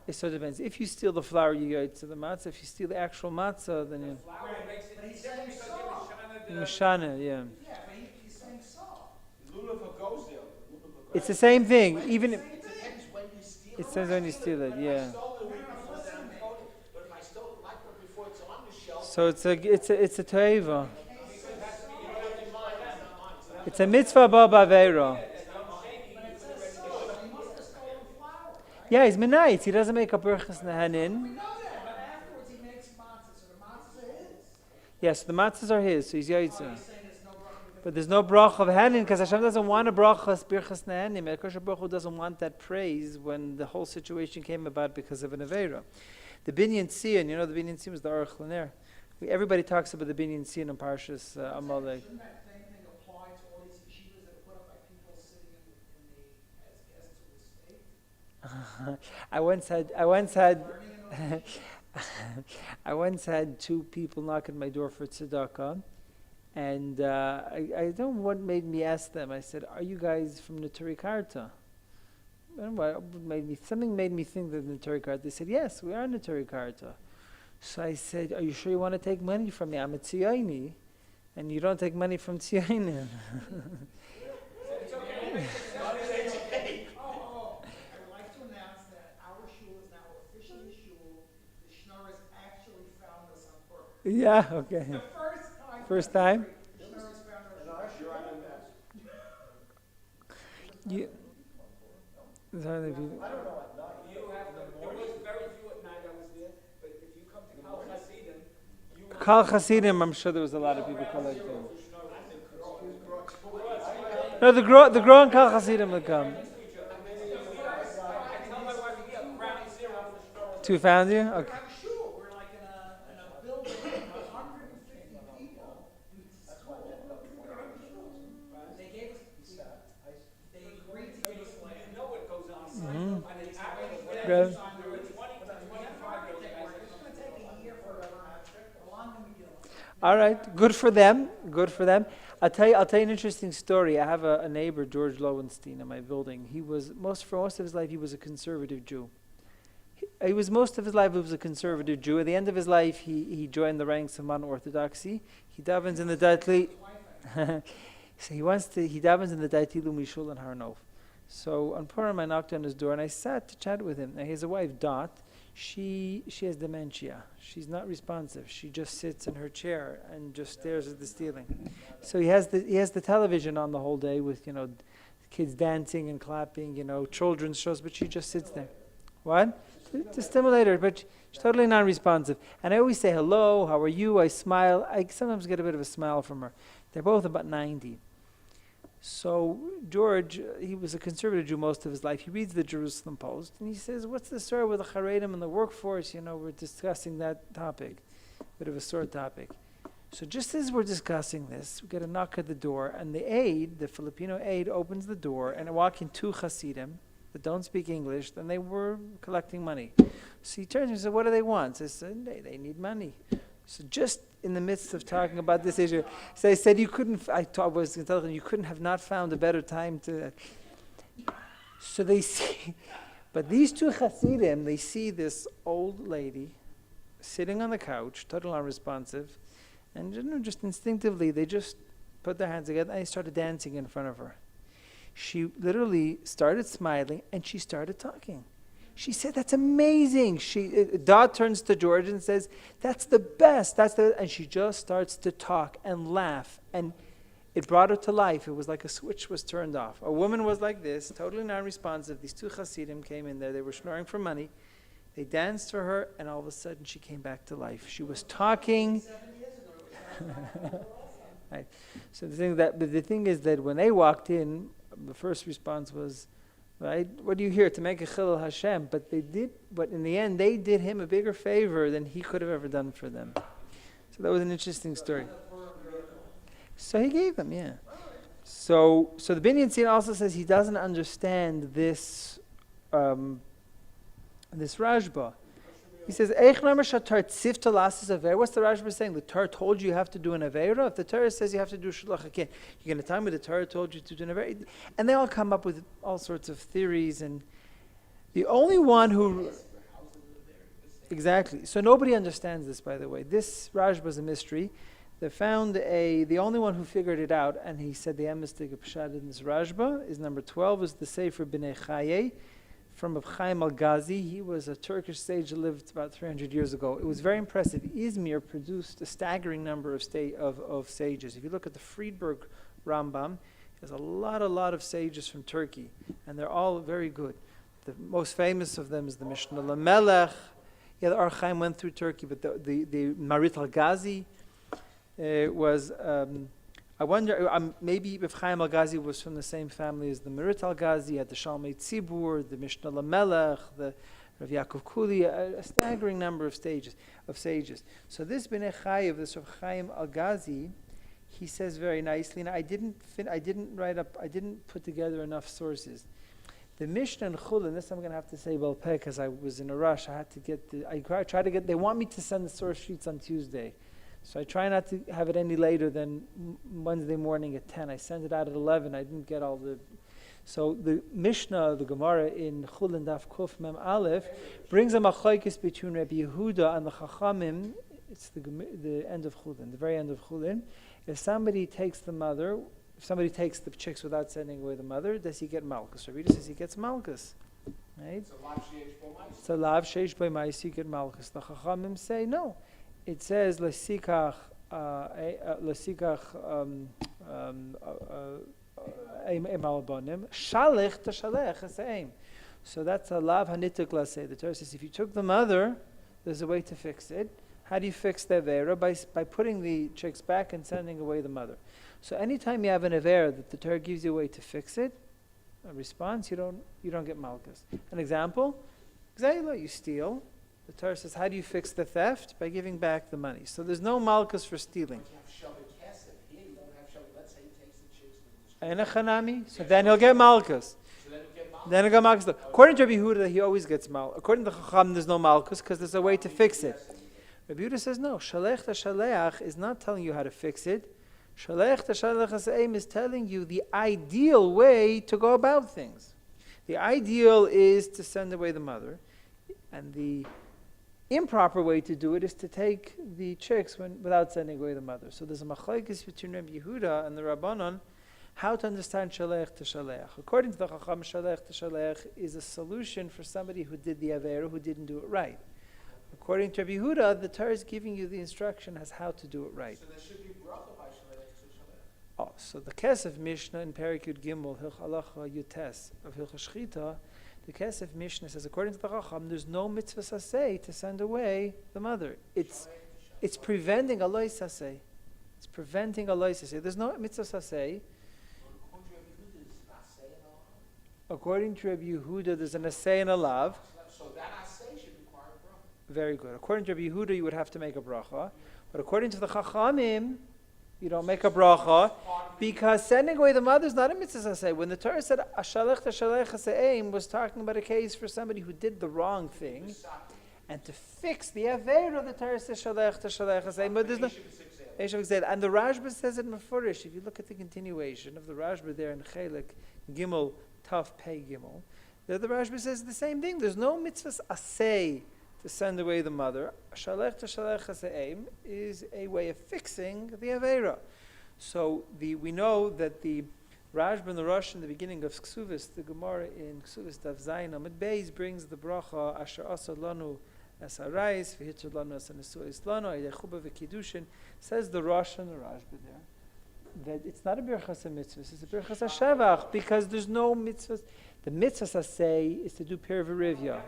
It so depends. If you steal the flour, you go to the matzah. If you steal the actual matzah, then you. Mishana, yeah. He's saying so. It's the same thing. Even It depends when you steal it says when you steal it, yeah. But if I stole it like before it's on the shelf. So it's a to'eva. It's a mitzvah ba'avera. Yeah, he's menayitz. He doesn't make a berachas nehanin. We know that, but afterwards he makes matzahs, so the matzahs are his. Yes, the matzahs are his, so he's yaitza. But there's no bracha of hanin because Hashem doesn't want a bracha berachas nehanim. HaKadosh Baruch Hu doesn't want that praise when the whole situation came about because of an avera. The binyan tzion, you know, the binyan tzion was the aruch l'ner. Everybody talks about the binyan tzion in Parshas Amalek. Shouldn't that same thing apply to all these yeshivas that are put up by people sitting as guests of the state? I once had two people knock at my door for tzedakah, and I don't know what made me ask them. I said, "Are you guys from Neturei Karta?" I don't know what something made me think that Neturei Karta. They said, yes, we are Neturei Karta. So I said, are you sure you want to take money from me? I'm a Tziyoni, and you don't take money from Tziyonim. It's okay. I would like to announce that our shul is now officially a shul. The Schnorrers actually found us on purpose. Yeah, okay. The first time. First time? The Schnorrers found our And shul. our sure I'm a mess. You, sorry, if you- I don't know at night. You have to, there was very few at night I was there, but if you come to Kal Hasidim, you will Kal Hasidim, I'm sure there was a lot of people collecting. No, the growing Kal Hasidim will come. I tell my wife, yeah, ground zero for Schnorr. Two found you? Okay. We're a shul. We're like in a building of 150 people. It's cool. They gave us, they agreed to give us land. You know what goes on. Mhm. On an average, Good. there were 20 to 25 It's guys. going to take a year for Alon and McGill. All right, good for them. Good for them. I'll tell you an interesting story. I have a neighbor, George Lowenstein, in my building. He was for most of his life he was a conservative Jew. He was most of his life he was a conservative Jew. At the end of his life, he joined the ranks of modern Orthodoxy. He davens in the Datli. So he davens in the Daitilu Mishul in Har Nov. So on Purim, I knocked on his door and I sat to chat with him. Now he has a wife, Dot. She has dementia. She's not responsive. She just sits in her chair and just stares at the ceiling. So he has the television on the whole day with kids dancing and clapping, children's shows, but she just sits there. What? To stimulate her, but she's totally non-responsive. And I always say hello, how are you? I smile. I sometimes get a bit of a smile from her. They're both about 90. So George, he was a conservative Jew most of his life. He reads the Jerusalem Post and he says, what's the story with the Haredim and the workforce? We're discussing that topic. Bit of a sore topic. So just as we're discussing this, we get a knock at the door and the Filipino aide opens the door and walk in two Hasidim that don't speak English, and they were collecting money. So he turns and says, what do they want? I said, they need money. So just in the midst of talking about this issue, so I said, you couldn't have not found a better time to... So they see, but these two Hasidim, they see this old lady sitting on the couch, totally unresponsive, and just instinctively, they just put their hands together and they started dancing in front of her. She literally started smiling and she started talking. She said, that's amazing. Dot turns to George and says, that's the best. And she just starts to talk and laugh. And it brought her to life. It was like a switch was turned off. A woman was like this, totally non-responsive. These two Hasidim came in there. They were snoring for money. They danced for her, and all of a sudden she came back to life. She was talking. Right. So the thing is that when they walked in, the first response was, right, what are you here to make a chilul Hashem? But in the end, they did him a bigger favor than he could have ever done for them. So that was an interesting story. So he gave them, yeah. So the Binyan Tzin also says he doesn't understand this Rashba. He says, what's the Rashba saying? The Torah told you have to do an Aveira? If the Torah says you have to do Shiluach HaKen, you're going to tell me the Torah told you to do an Aveira? And they all come up with all sorts of theories. And the only one who... Exactly. So nobody understands this, by the way. This Rashba is a mystery. They found the only one who figured it out, and he said the emistic of Pshat in this Rashba is number 12, is the Sefer B'nai Chaye, from Reb Chaim al-Ghazi. He was a Turkish sage that lived about 300 years ago. It was very impressive. Izmir produced a staggering number of sages. If you look at the Friedberg Rambam, there's a lot of sages from Turkey, and they're all very good. The most famous of them is the Mishnah Lamelech. Yeah, the Ar Chaim went through Turkey, but the Marit al-Ghazi was... I wonder, maybe Reb Chaim al-Ghazi was from the same family as the Merit al-Ghazi, had the Shalmei Tzibur, the Mishnah Lamelech, the Rav Yaakov Kuli, a staggering number of sages. So this B'nai Chayev, this Reb Chaim al-Ghazi, he says very nicely, and I didn't put together enough sources. The Mishnah and Chulin, this I'm going to have to say Bal Peh, because I was in a rush. I tried to get, they want me to send the source sheets on Tuesday. So I try not to have it any later than Wednesday morning at 10. I sent it out at 11. I didn't get all the... So the Mishnah, the Gemara in Chulin Daf Kuf Mem Aleph, brings a machlokes between Rabbi Yehuda and the Chachamim. It's the end of Chulin, the very end of Chulin. If somebody takes the chicks without sending away the mother, does he get malchus? Rabbi Yehuda says he gets malchus. Right? It's a lav sheish by mais, you get malchus. The Chachamim say no. It says lesikach Shalich to shalech is the aim. So that's a lav hanituk laseh. The Torah says if you took the mother, there's a way to fix it. How do you fix the avera? By putting the chicks back and sending away the mother. So anytime you have an avera that the Torah gives you a way to fix it, a response, you don't get malchus. An example, you steal. The Torah says, how do you fix the theft? By giving back the money. So there's no malchus for stealing. So then he'll get malchus. According to Rabbi Yehuda, he always gets malchus. According to Chacham, there's no malchus because there's a way to fix it. Rabbi Yehuda says no. Shalech to shaleach is not telling you how to fix it. Shalech to shaleach aim is telling you the ideal way to go about things. The ideal is to send away the mother, and the improper way to do it is to take the chicks without sending away the mother. So there's a machlokes between Rabbi Yehuda and the Rabbanon how to understand shalech to shalech. According to the Chacham, shalech to shalech is a solution for somebody who did the avera, who didn't do it right. According to Rabbi Yehuda, the Torah is giving you the instruction as how to do it right. So there should be bracha by shalech to shalech. Oh, so the Kesef Mishnah in Perek Yud Gimel, Hilch Halacha Yutes of Hilch Shchita, the Kesef Mishnah says, according to the Chacham, there's no mitzvah saseh to send away the mother. It's preventing a lois saseh. It's preventing a lois saseh. There's no mitzvah saseh. According to Rabbi Yehuda, there's an asay and a lav. So that asay should require bracha. Very good. According to Rabbi Yehuda, you would have to make a bracha. But according to the Chachamim, you don't make a bracha because sending away the mother is not a mitzvah asay. When the Torah said ashalech tashalech aseim was talking about a case for somebody who did the wrong thing, and to fix the avera, the Torah says shalech tashalech aseim. But there's no. And the Rashba says it in Mefurish. If you look at the continuation of the Rashba there in Chelik Gimel Taf Pei Gimel, there the Rashba says the same thing. There's no mitzvah asay to send away the mother. Shalech to shalech haseim is a way of fixing the avera. So we know that the Rashba and the Rosh in the beginning of Ksuvis, the Gemara in Ksuvis Daf Zayin Amud Beis brings the bracha Asher Asad Lanu as Harais v'Hitzur Lanu as Nesuis Lanu Aydechuba v'Kiddushin. Says the Rosh and the Rashba there that it's not a birchas mitzvah, it's a birchas hashavach because there's no mitzvahs. The mitzvahs say is to do pir v'rivya.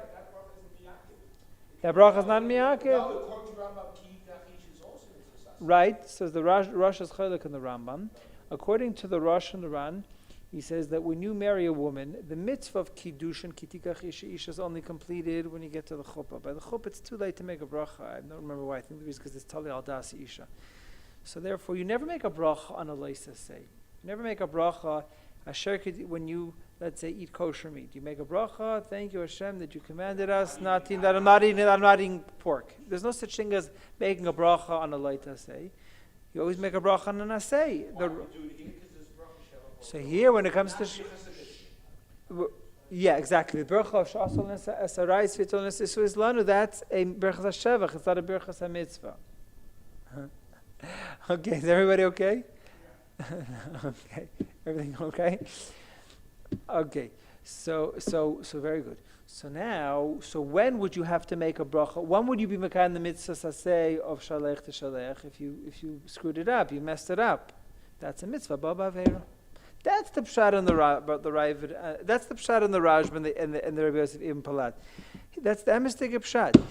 That bracha is not miyakev. No, according to Rambam, ki dachish is also mitzvah. Right. So the Rosh is chaylik in the Rambam. According to the Rosh and the Ran, he says that when you marry a woman, the mitzvah of kiddushin kitikach isha is only completed when you get to the chuppah. By the chuppah, it's too late to make a bracha. I don't remember why. I think the reason is because it's tali al dasi isha. So therefore, you never make a bracha on a leisa say. You never make a bracha when you, let's say, eat kosher meat. You make a bracha. Thank you, Hashem, that you commanded us that I'm not eating pork. There's no such thing as making a bracha on a leisa say. You always make a bracha on an asay. So here, when it comes to yeah, exactly. The bracha of shasol esarais v'tol nesuis lanu, that's a berachas hashevach. It's not a berachas hamitzvah. Okay, is everybody okay? Okay, everything okay? Okay, so very good. So when would you have to make a bracha? When would you be making the mitzvah saseh of shalech to shalech if you screwed it up, you messed it up? That's a mitzvah baba avera. That's the pshat in the Ravid. That's the pshat in the Rashba and the Rebbe Yosef Ibn Palat. That's the emistic pshat.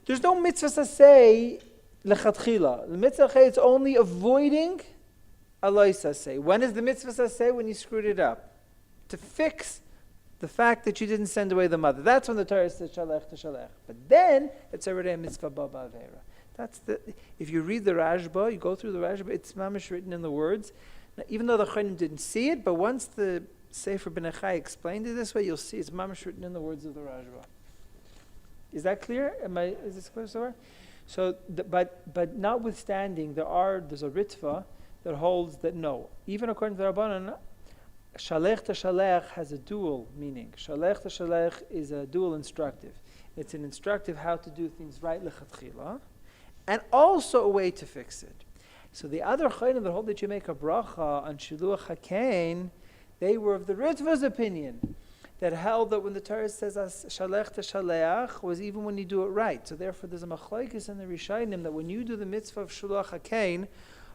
There's no mitzvah saseh lechatchila. The mitzvah it's only avoiding a loy saseh. When is the mitzvah saseh? When you screwed it up, to fix the fact that you didn't send away the mother. That's when the Torah says shalech to shalech. But then it's already a mitzvah baba avera. That's if you read the Rashba, you go through the Rashba, it's mamish written in the words. Now, even though the Chayyim didn't see it, but once the Sefer Ben Achai explained it this way, you'll see it's mamish written in the words of the Rashba. Is that clear? Is this clear so far? So, but notwithstanding, there's a ritva that holds that no, even according to the Rabbanan, Shalech to Shalech has a dual meaning. Shalech to Shalech is a dual instructive. It's an instructive how to do things right lechatchila, and also a way to fix it. So the other chayim that hold that you make a bracha on Shiluach HaKen, they were of the Ritva's opinion, that held that when the Torah says Shalech to Shaleach was even when you do it right. So therefore there's a machlokes in the Rishonim that when you do the mitzvah of Shiluach HaKen,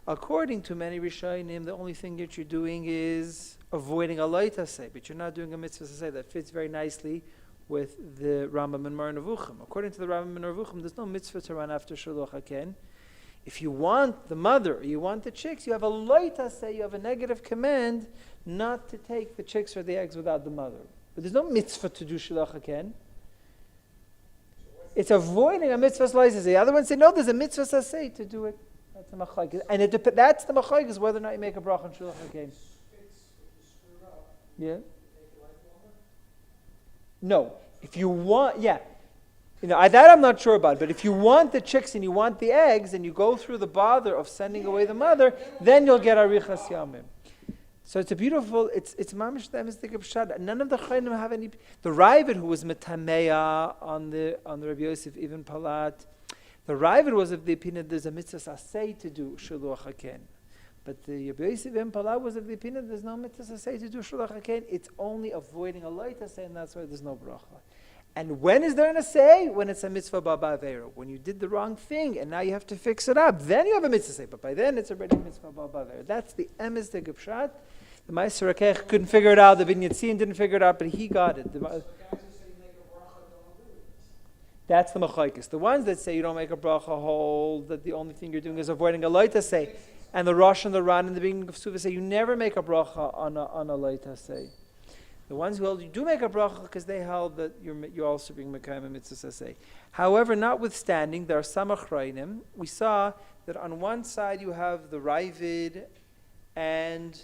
according to many Rishonim, the only thing that you're doing is avoiding a loita say, but you're not doing a mitzvah say. That fits very nicely with the Rambam and Mar Nevuchim. According to the Rambam and Nevuchim, there's no mitzvah to run after Shiluach HaKen. If you want the mother, or you want the chicks, you have a loita say, you have a negative command not to take the chicks or the eggs without the mother. But there's no mitzvah to do Shiluach HaKen. It's avoiding a mitzvah slices. The other ones say, no, there's a mitzvah say to do it. That's the machlokes. And that's the machlokes, whether or not you make a bracha on Shiluach HaKen. Yeah. No. If you want, yeah. That I'm not sure about. But if you want the chicks and you want the eggs, and you go through the bother of sending away the mother, then you'll get arichas yamim. So it's a beautiful. It's mamish the emistik of pshat. None of the chayim have any. The Ravid who was metameya on the Rabbi Yosef Ibn Palat, the Ravid was of the opinion there's a mitzvah asay to do Shiluach HaKen. But the Rabbi Yosef Ibn Palat was of the opinion there's no mitzvah say to do Shiluach HaKen. It's only avoiding a loita say, and that's why there's no bracha. And when is there an say? When it's a mitzvah baba avera. When you did the wrong thing and now you have to fix it up, then you have a mitzvah say. But by then it's already a mitzvah baba avera. That's the emes de gepshat. The Meister Rakech couldn't figure it out. The Ben Yitzin didn't figure it out, but he got it. That's the machlokes. The ones that say you don't make a bracha hold that the only thing you're doing is avoiding a loita say. And the Rosh and the Ran in the beginning of Suva say you never make a bracha on a loita say. The ones who held you do make a bracha because they held that you're also being mekayim a mitzvah say. However, notwithstanding, there are some achrayim. We saw that on one side you have the Ravid, and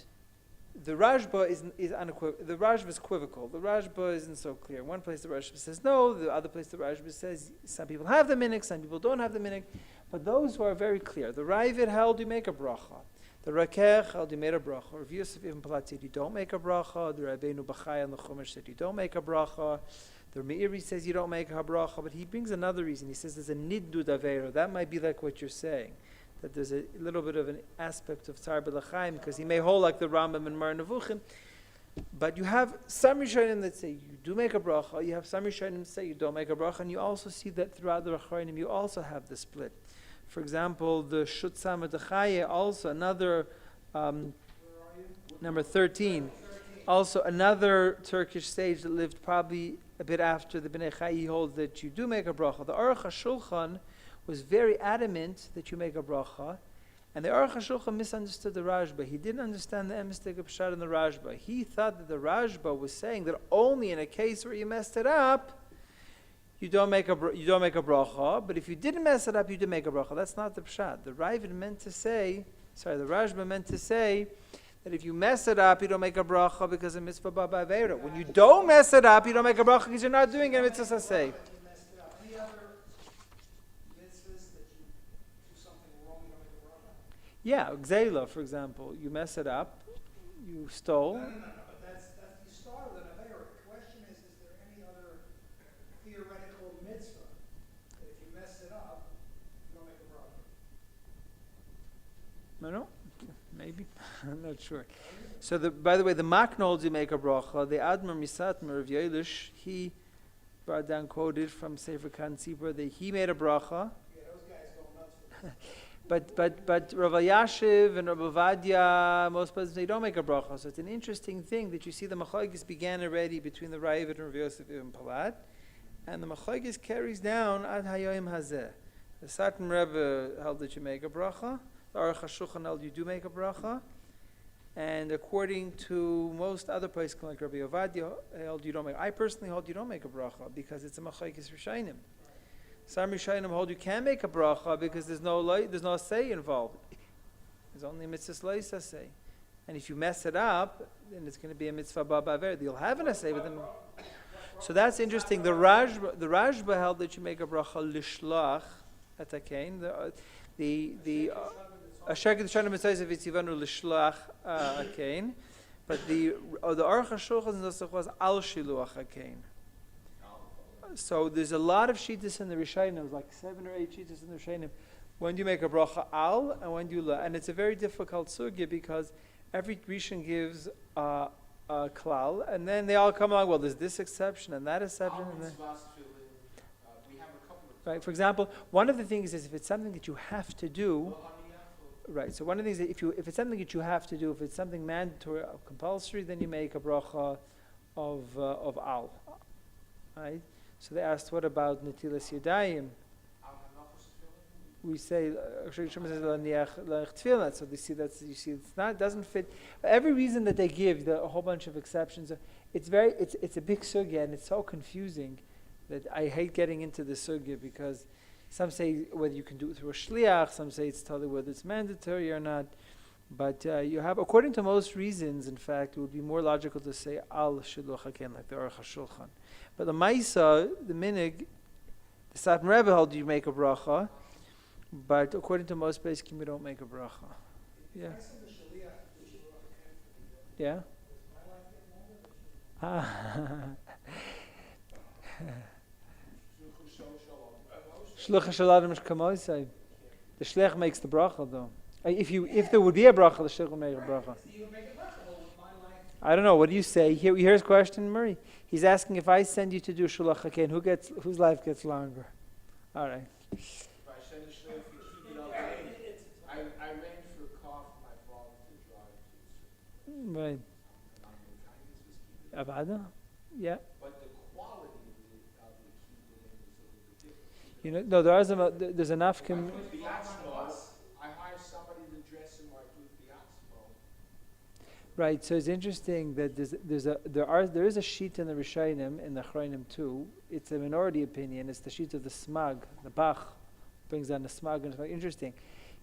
the Rashba is unequivocal. The Rashba is equivocal. The Rashba isn't so clear. One place the Rashba says no. The other place the Rashba says some people have the minhag, some people don't have the minhag. But those who are very clear, the Ravid held you make a bracha. The Rakech held you made a bracha. Rav Yosef Ibn Palat said you don't make a bracha. The Rabbeinu Bachai and the Chumash said you don't make a bracha. The Meiri says you don't make a bracha, but he brings another reason. He says there's a niddu davera. That might be like what you're saying, that there's a little bit of an aspect of Tzar B'Lachaim, because he may hold like the Rambam and Mar Nevuchim. But you have some Rishonim that say you do make a bracha. You have some Rishonim that say you don't make a bracha, and you also see that throughout the Rachanim you also have the split. For example, the Shutzam Dechaye, also another, number 13, also another Turkish sage that lived probably a bit after the Bnei Chai, he holds that you do make a bracha. The Aruch HaShulchan was very adamant that you make a bracha, and the Aruch HaShulchan misunderstood the Rashba. He didn't understand the emistik of Pshat in the Rashba. He thought that the Rashba was saying that only in a case where you messed it up, you don't make a bracha, but if you didn't mess it up, you did make a bracha. That's not the pshat. The Rashba meant to say that if you mess it up, you don't make a bracha because of mitzvah baba avera. When you don't mess it up, you don't make a bracha because you're not doing a mitzvah saseh. Any other mitzvahs that you do something wrong, you don't make a bracha? Yeah, gzeila, for example, you mess it up, you stole. No, but that's you started an avera. The question is there any other theoretical mitzvah that if you mess it up, you don't make a bracha? No, maybe. I'm not sure. So, by the way, the Maknolds you make a bracha. The Admar Misatmer of Yeilish, he brought down quoted from Sefer Kan Tzibra that he made a bracha. Yeah, those guys go nuts for this. But Rav Yashiv and Rav Ovadia, most places they don't make a bracha. So it's an interesting thing that you see the machlokes began already between the Ravid and Rav Yosef Ibn Palat, and the machlokes carries down ad hayoim hazeh. The Satan Rebbe held that you make a bracha. The Aruch HaShulchan held you do make a bracha. And according to most other places, like Rabbi Ovadia held you don't make. I personally hold you don't make a bracha because it's a machlokes Rishonim. Some Rishonim hold you can make a bracha because there's no say involved. There's only a mitzvah loisa say. And if you mess it up, then it's going to be a mitzvah baba aver. You'll have an say with them. So that's interesting. The Rashba held that you make a bracha lishlach atakein. The Asher Kedushanim Mitzvah Vitzivanu lishlach akain. But the Aruch HaShulchan Nusach was al Shiluach HaKen. So there's a lot of shittas in the Rishonim, like 7 or 8 shittas in the Rishonim. When do you make a bracha al, and when do you la? And it's a very difficult sugya because every Rishon gives a klal, and then they all come along. Well, there's this exception and that exception. And then, We have a couple of. right. For example, one of the things is if it's something that you have to do. Right. So one of the things that if it's something that you have to do, if it's something mandatory or compulsory, then you make a bracha of al. Right. So they asked, what about netilas yadayim? We say so they see that's it's not doesn't fit. Every reason that they give, a whole bunch of exceptions. It's a big sugya and it's so confusing that I hate getting into the sugya because some say whether you can do it through a shliach, some say it's totally whether it's mandatory or not. But you have, according to most reasons, in fact, it would be more logical to say al Shiluach HaKen, like the Aruch HaShulchan. But the Maisa, the Minig, the Satan Rebbe held you make a bracha, but according to most Pesachim, you don't make a bracha. Yeah. Yeah. Shluch HaShalom is kamoisai. The shliach makes the bracha though. If there would be a bracha, the shliach would make a bracha. I don't know. What do you say? Here's a question, Murray. He's asking if I send you to do Shiluach HaKen, whose life gets longer? All right. If I send a shliach, if you keep it up, I arranged for a car for my father to drive to. Right. Avada? Yeah. But the quality of the kibbutz is a little bit different. There's enough. I hire somebody to dress him like with Biatzmo. Right. So it's interesting that there is a sheet in the Rishonim in the Chronim too. It's a minority opinion. It's the sheet of the Smag. The Bach brings down the Smag, and it's very interesting.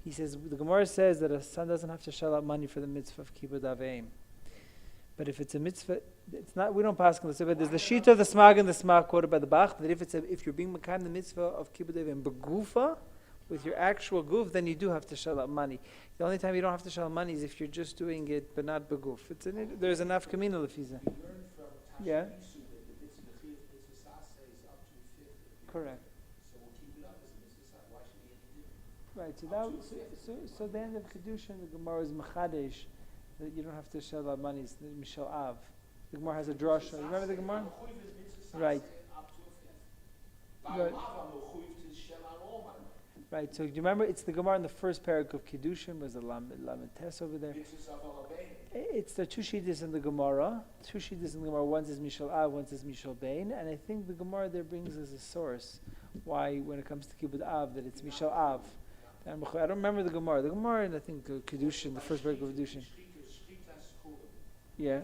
He says the Gemara says that a son doesn't have to shell out money for the mitzvah of kibbutz aveim. But if it's a mitzvah, it's not. We don't pass on this. But there's the sheet of the Smag and the Smag quoted by the Bach. That if you're being makam the mitzvah of kibbutz aveim begufa, with your actual goof, then you do have to shell out money. The only time you don't have to shell out money is if you're just doing it, but not beguf. There's enough kamina lefiza. Yeah. That the mitzvah is up to 50. Correct. So we'll keep it up as a mitzvah. Why should be any different? Right. So the end of kedushin, the Gemara is machadesh that you don't have to shell out money. It's the Mishal Av. The Gemara has a drasha. You remember the Gemara? Right. Right. Right, so do you remember, it's the Gemara in the first parak of Kiddushin, was the Lamed Tes over there. It's the two shittas in the Gemara. One says Mishal Av, one says Mishal Bain, and I think the Gemara there brings as a source why, when it comes to Kibbutz Av, that it's Mishal Av. And I don't remember the Gemara. The Gemara in, I think, Kiddushin, the first parak of Kiddushin. Yeah.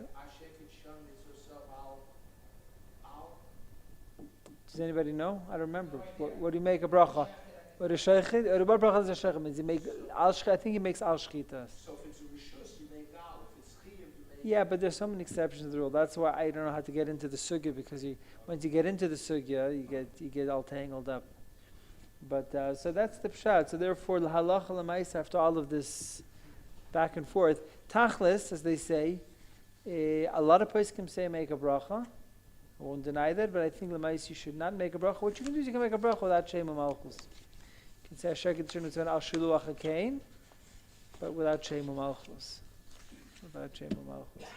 Does anybody know? I don't remember. What do you make a bracha? What a shaychid? Or what bracha is a shaychid? Means he make al. I think he makes al shchitas. So if it's a rishus, you make al. If it's chiyuv, you make. Yeah, but there's so many exceptions to the rule. That's why I don't know how to get into the sugya, because once you get into the sugya, you get all tangled up. But so that's the pshat. So therefore, l'halacha l'maisa, after all of this back and forth, tachlis, as they say, a lot of poskim say make a bracha. I won't deny that, but I think l'mais you should not make a bracha. What you can do is you can make a bracha without Shema Malchus. You can say Aschi K'tzir al Shiluach HaKen, but without Shema Malchus. Without Shema Malchus.